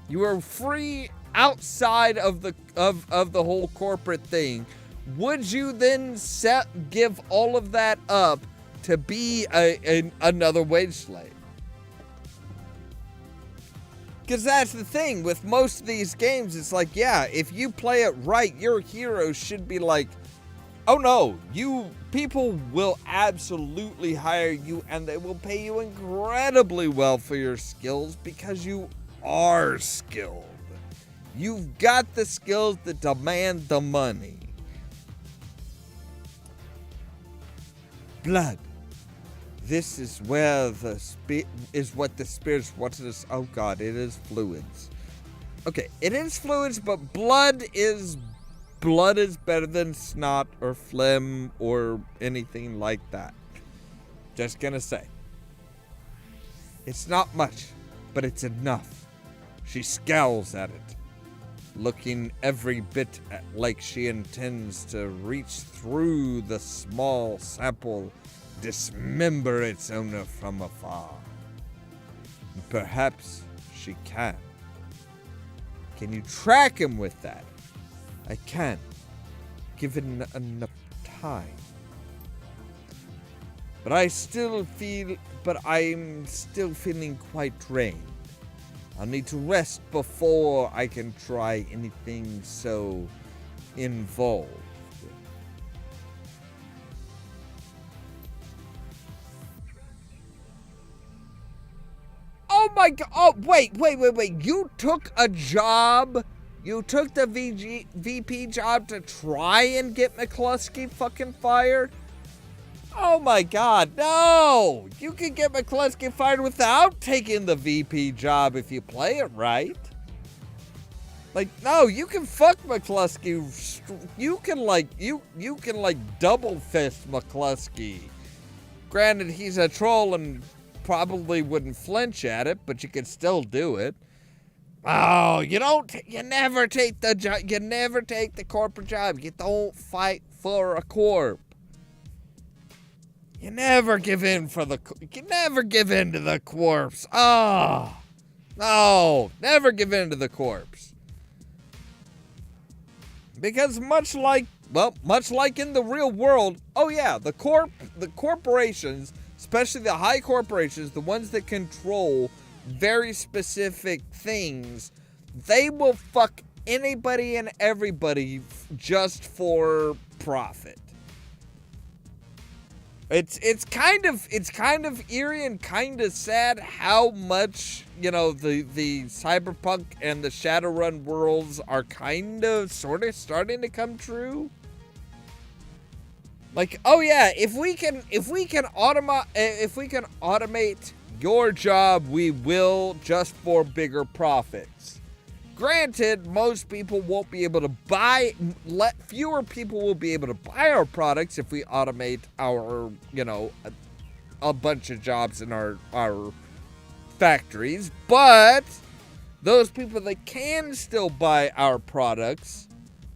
you were free outside of the whole corporate thing, would you then give all of that up to be another wage slave? Because that's the thing with most of these games. It's like, yeah, if you play it right, your hero should be like, oh no, people will absolutely hire you and they will pay you incredibly well for your skills because you are skilled. You've got the skills that demand the money. Blood. This is where what the spirits wanted us. Oh god, it is fluids. Okay, it is fluids, but blood is better than snot or phlegm or anything like that. Just gonna say. It's not much, but it's enough. She scowls at it, looking every bit like she intends to reach through the small sample, dismember its owner from afar. Perhaps she can. Can you track him with that? I can, given enough time. But I'm still feeling quite drained. I'll need to rest before I can try anything so involved. my God. Oh, wait. You took a job. You took the VP job to try and get McCluskey fucking fired? Oh my God, no! You can get McCluskey fired without taking the VP job if you play it right. Like, no, you can fuck McCluskey. You can double fist McCluskey. Granted, he's a troll and probably wouldn't flinch at it, but you can still do it. Oh, you never take the job. You never take the corporate job. You don't fight for a corp. You never give in to the corpse. Oh, no, never give in to the corpse. Because much like in the real world, oh yeah, the corporations, especially the high corporations, the ones that control very specific things, they will fuck anybody and everybody just for profit. It's kind of eerie and kind of sad how much, the cyberpunk and the Shadowrun worlds are kind of sort of starting to come true. Like, oh yeah, if we can automate your job, we will, just for bigger profits. Granted, most people won't be able to buy, fewer people will be able to buy our products if we automate our, a bunch of jobs in our factories, but those people that can still buy our products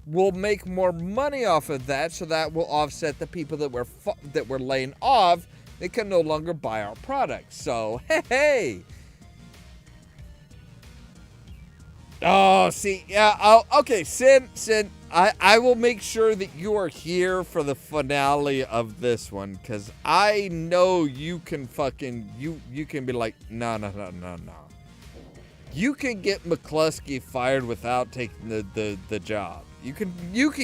will make more money off of that, so that will offset the people that we're laying off. They can no longer buy our products. So, hey. Oh, see, yeah, okay, Sin, I will make sure that you are here for the finale of this one, because I know you can you can be like, no. You can get McCluskey fired without taking the job. You can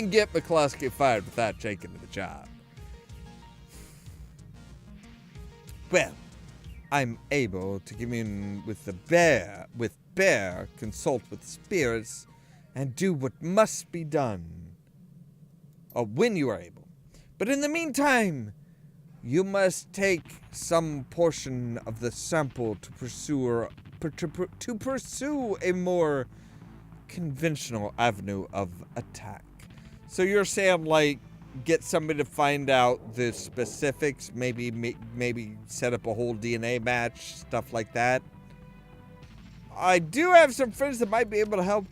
get McCluskey fired without taking the job. Well, I'm able to commune with Bear, consult with spirits, and do what must be done. Or when you are able. But in the meantime, you must take some portion of the sample to pursue a more conventional avenue of attack. So you're saying, like, get somebody to find out the specifics, maybe set up a whole DNA match, stuff like that. I do have some friends that might be able to help.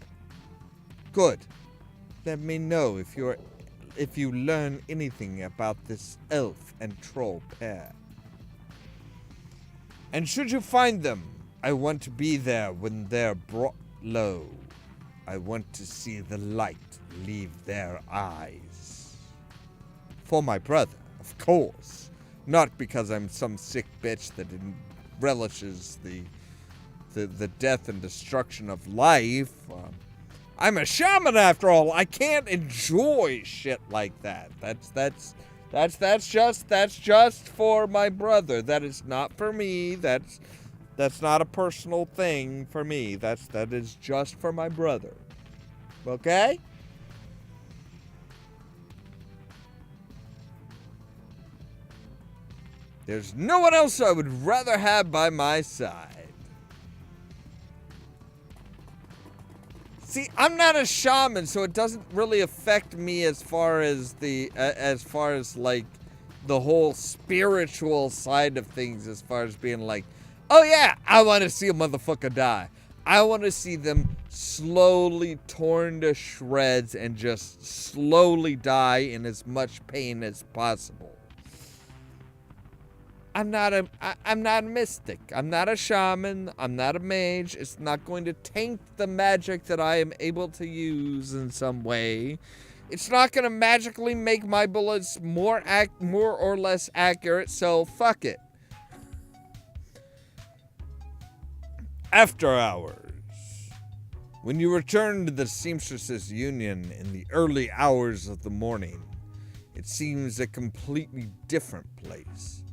Good. Let me know if you learn anything about this elf and troll pair. And should you find them, I want to be there when they're brought low. I want to see the light leave their eyes. For my brother, of course. Not because I'm some sick bitch that relishes the death and destruction of life. I'm a shaman after all. I can't enjoy shit like that. That's just for my brother. That is not for me. That's not a personal thing for me. That is just for my brother. Okay? There's no one else I would rather have by my side. See, I'm not a shaman, so it doesn't really affect me as far as like the whole spiritual side of things, as far as being like, oh yeah, I want to see a motherfucker die. I want to see them slowly torn to shreds and just slowly die in as much pain as possible. I'm not a mystic. I'm not a shaman. I'm not a mage. It's not going to taint the magic that I am able to use in some way. It's not going to magically make my bullets more or less accurate, so fuck it. After hours. When you return to the Seamstresses Union in the early hours of the morning, it seems a completely different place.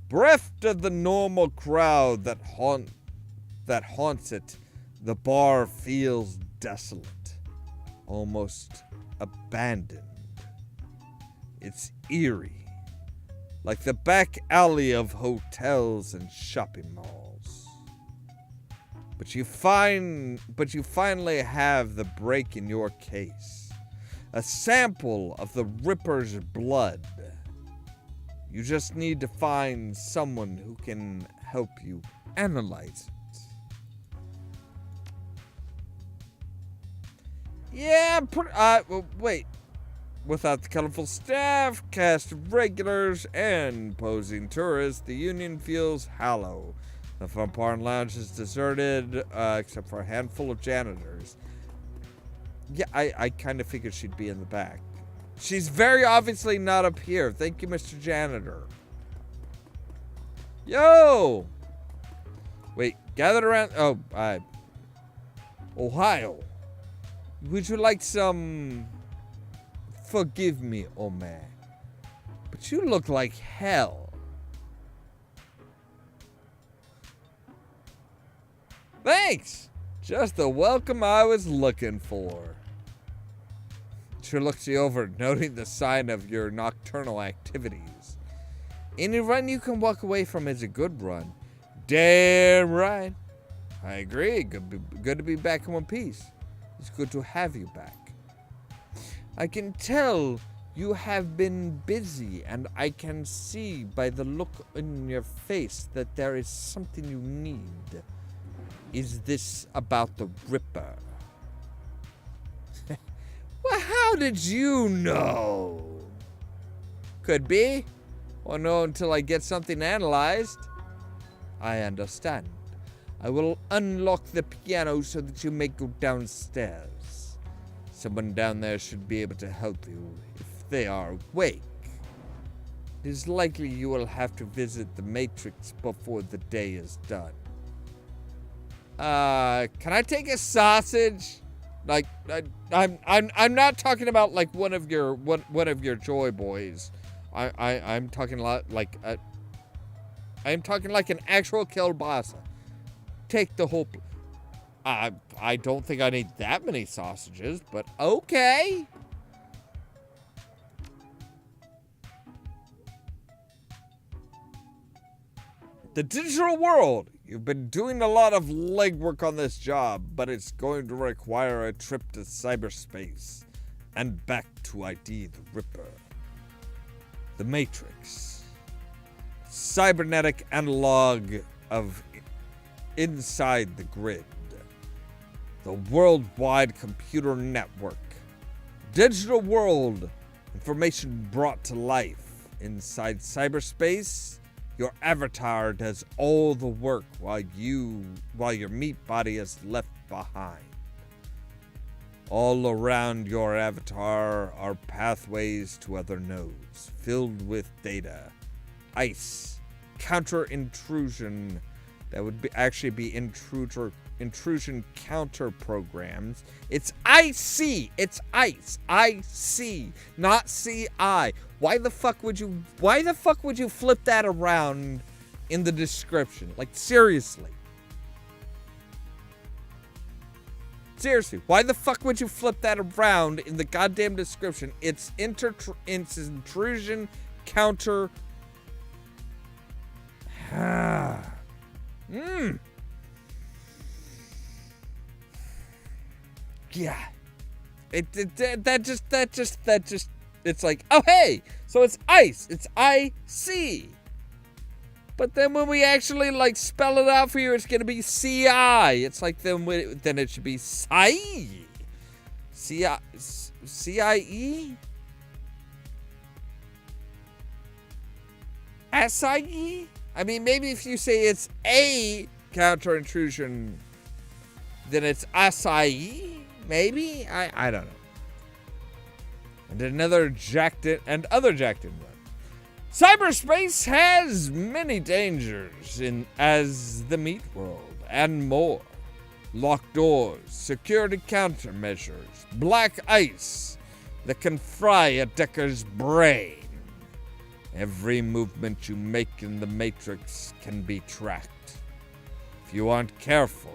Bereft of the normal crowd that that haunts it, the bar feels desolate, almost abandoned. It's eerie, like the back alley of hotels and shopping malls. But you finally have the break in your case. A sample of the Ripper's blood. You just need to find someone who can help you analyze it. Yeah, wait. Without the colorful staff, cast of regulars, and imposing tourists, the Union feels hollow. The Fun Barn Lounge is deserted, except for a handful of janitors. Yeah, I kind of figured she'd be in the back. She's very obviously not up here. Thank you, Mr. Janitor. Yo! Wait, gathered around... Oh, Ohio. Would you like some... Forgive me, oh man. But you look like hell. Thanks! Just the welcome I was looking for. She looks you over, noting the sign of your nocturnal activities. Any run you can walk away from is a good run. Damn right. I agree. Good to be back in one piece. It's good to have you back. I can tell you have been busy, and I can see by the look in your face that there is something you need. Is this about the Ripper? Well, how did you know? Could be. Or know until I get something analyzed. I understand. I will unlock the piano so that you may go downstairs. Someone down there should be able to help you if they are awake. It is likely you will have to visit the Matrix before the day is done. Can I take a sausage? Like, I'm not talking about like one of your Joy Boys. I'm talking like I'm talking like an actual kielbasa. Take the whole. I don't think I need that many sausages, but okay. The digital world. You've been doing a lot of legwork on this job, but it's going to require a trip to cyberspace and back to ID the Ripper. The Matrix. Cybernetic analog of inside the grid. The worldwide computer network. Digital world. Information brought to life. Inside cyberspace, your avatar does all the work while your meat body is left behind. All around your avatar are pathways to other nodes filled with data. ICE, counter-intrusion, that would actually be intrusion counter programs. It's IC, it's ICE, IC, not CI. Why the fuck would you flip that around in the description? Like, seriously. Seriously, why the fuck would you flip that around in the goddamn description? It's intrusion counter. Yeah. That just it's like, oh hey, so it's ICE, it's IC. But then when we actually like spell it out for you, it's gonna be CI. It's like then it should be CIE. CIE? SIE? I mean, maybe if you say it's a counter intrusion, then it's SIE? Maybe? I don't know. And other jacked in run. Cyberspace has many dangers as the meat world and more. Locked doors, security countermeasures, black ice that can fry a Decker's brain. Every movement you make in the Matrix can be tracked. if you aren't careful.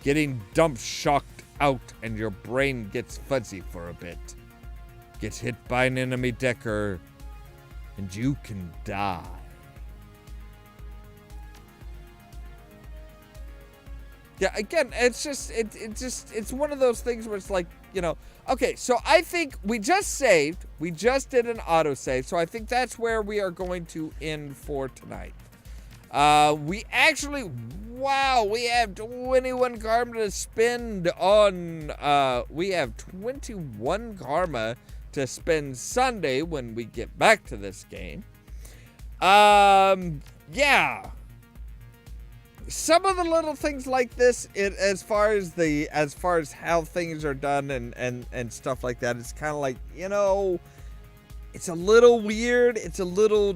Getting dump shocked out and your brain gets fuzzy for a bit. Get hit by an enemy decker and you can die. Yeah, again, it's one of those things where it's like, okay, so I think we just saved. We just did an autosave, so I think that's where we are going to end for tonight. We actually, wow, we have 21 karma to spend on, we have 21 karma to spend Sunday when we get back to this game. Yeah. Some of the little things like this, as far as how things are done and stuff like that, it's kind of like, it's a little weird. It's a little little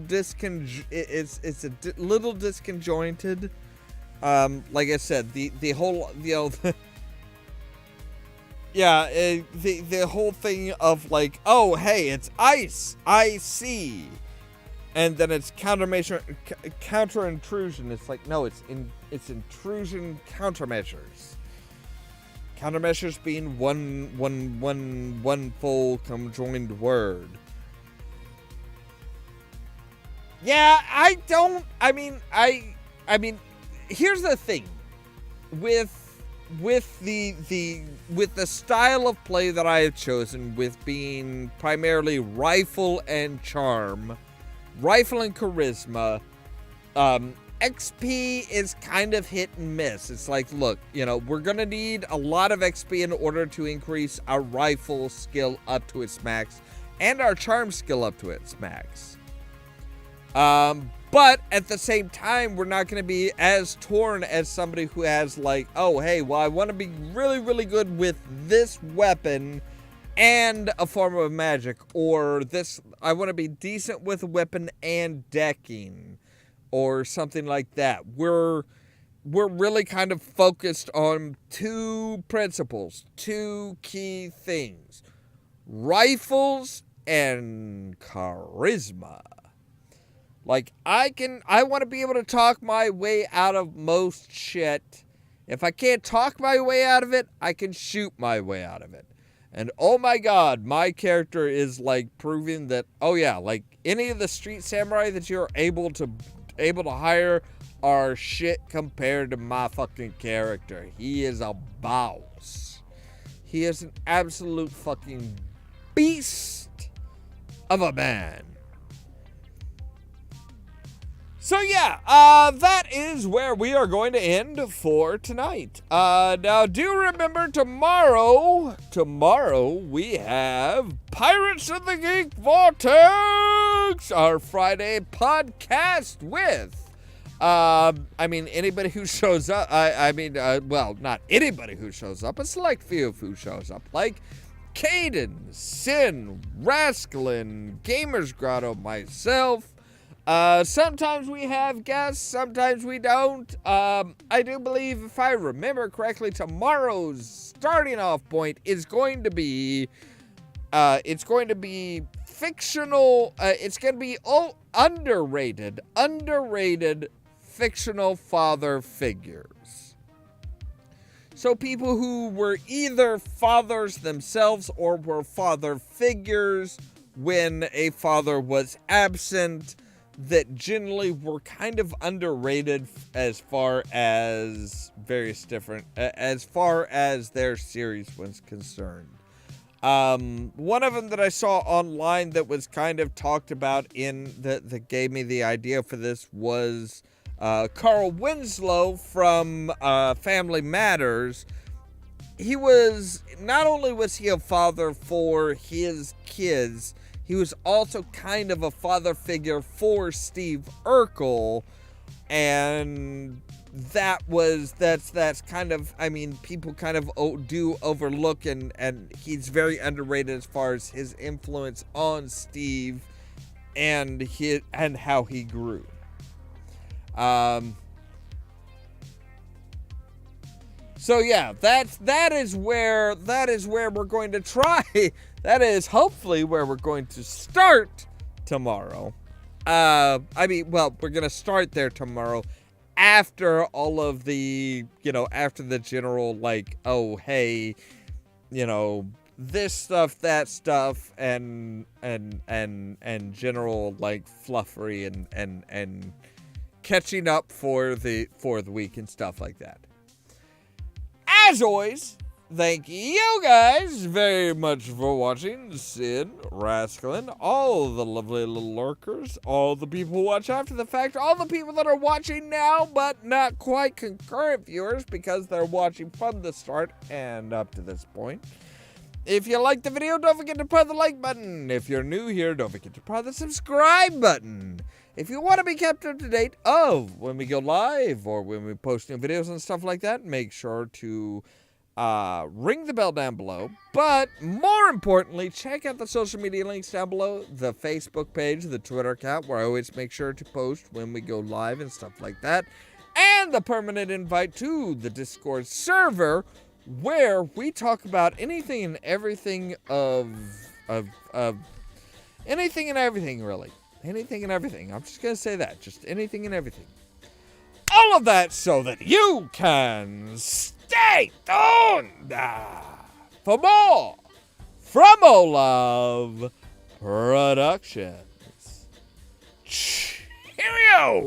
disconjointed. Like I said, the whole, yeah, the whole thing of like, oh hey, it's ice, I see. And then it's counter intrusion. It's like, no, it's intrusion countermeasures. Countermeasures being one full conjoined word. Yeah, I mean, here's the thing. With the style of play that I have chosen, with being primarily rifle and charm, rifle and charisma, XP is kind of hit and miss. It's like, look, we're going to need a lot of XP in order to increase our rifle skill up to its max and our charm skill up to its max. But at the same time, we're not going to be as torn as somebody who has like, oh, hey, well, I want to be really, really good with this weapon and a form of magic, or this, I want to be decent with a weapon and decking, or something like that. We're really kind of focused on two principles, two key things: rifles and charisma. Like, I want to be able to talk my way out of most shit. If I can't talk my way out of it, I can shoot my way out of it. And oh my god, my character is like proving that, oh yeah, like any of the street samurai that you're able to hire are shit compared to my fucking character. He is a boss. He is an absolute fucking beast of a man. So yeah, that is where we are going to end for tonight. Now do remember tomorrow we have Pirates of the Geek Vortex, our Friday podcast with, anybody who shows up, well, not anybody who shows up, a select few of who shows up, like Caden, Sin, Rascalin, Gamers Grotto, myself. Sometimes we have guests, sometimes we don't. I do believe, if I remember correctly, tomorrow's starting off point is going to be, fictional, it's going to be underrated fictional father figures. So people who were either fathers themselves or were father figures when a father was absent, that generally were kind of underrated as far as as far as their series was concerned. One of them that I saw online that was kind of talked about that gave me the idea for this was Carl Winslow from Family Matters. Not only was he a father for his kids, he was also kind of a father figure for Steve Urkel, and that's kind of, people kind of do overlook, and he's very underrated as far as his influence on Steve and how he grew. So yeah, that is where we're going to try. That is hopefully where we're going to start tomorrow. We're going to start there tomorrow after all of the, after the general, like, oh, hey, this stuff, that stuff, and general, like, fluffery and catching up for the week and stuff like that. As always, thank you guys very much for watching. Sid, Rascalin, all the lovely little lurkers, all the people who watch after the fact, all the people that are watching now but not quite concurrent viewers because they're watching from the start and up to this point. If you like the video, don't forget to press the like button. If you're new here, don't forget to press the subscribe button. If you want to be kept up to date of when we go live or when we post new videos and stuff like that, make sure to ring the bell down below. But more importantly, check out the social media links down below. The Facebook page, the Twitter account, where I always make sure to post when we go live and stuff like that. And the permanent invite to the Discord server, where we talk about anything and everything of anything and everything, really. Anything and everything. I'm just going to say that. Just anything and everything. All of that so that you can stay tuned for more from Ollamh Productions. Cheerio!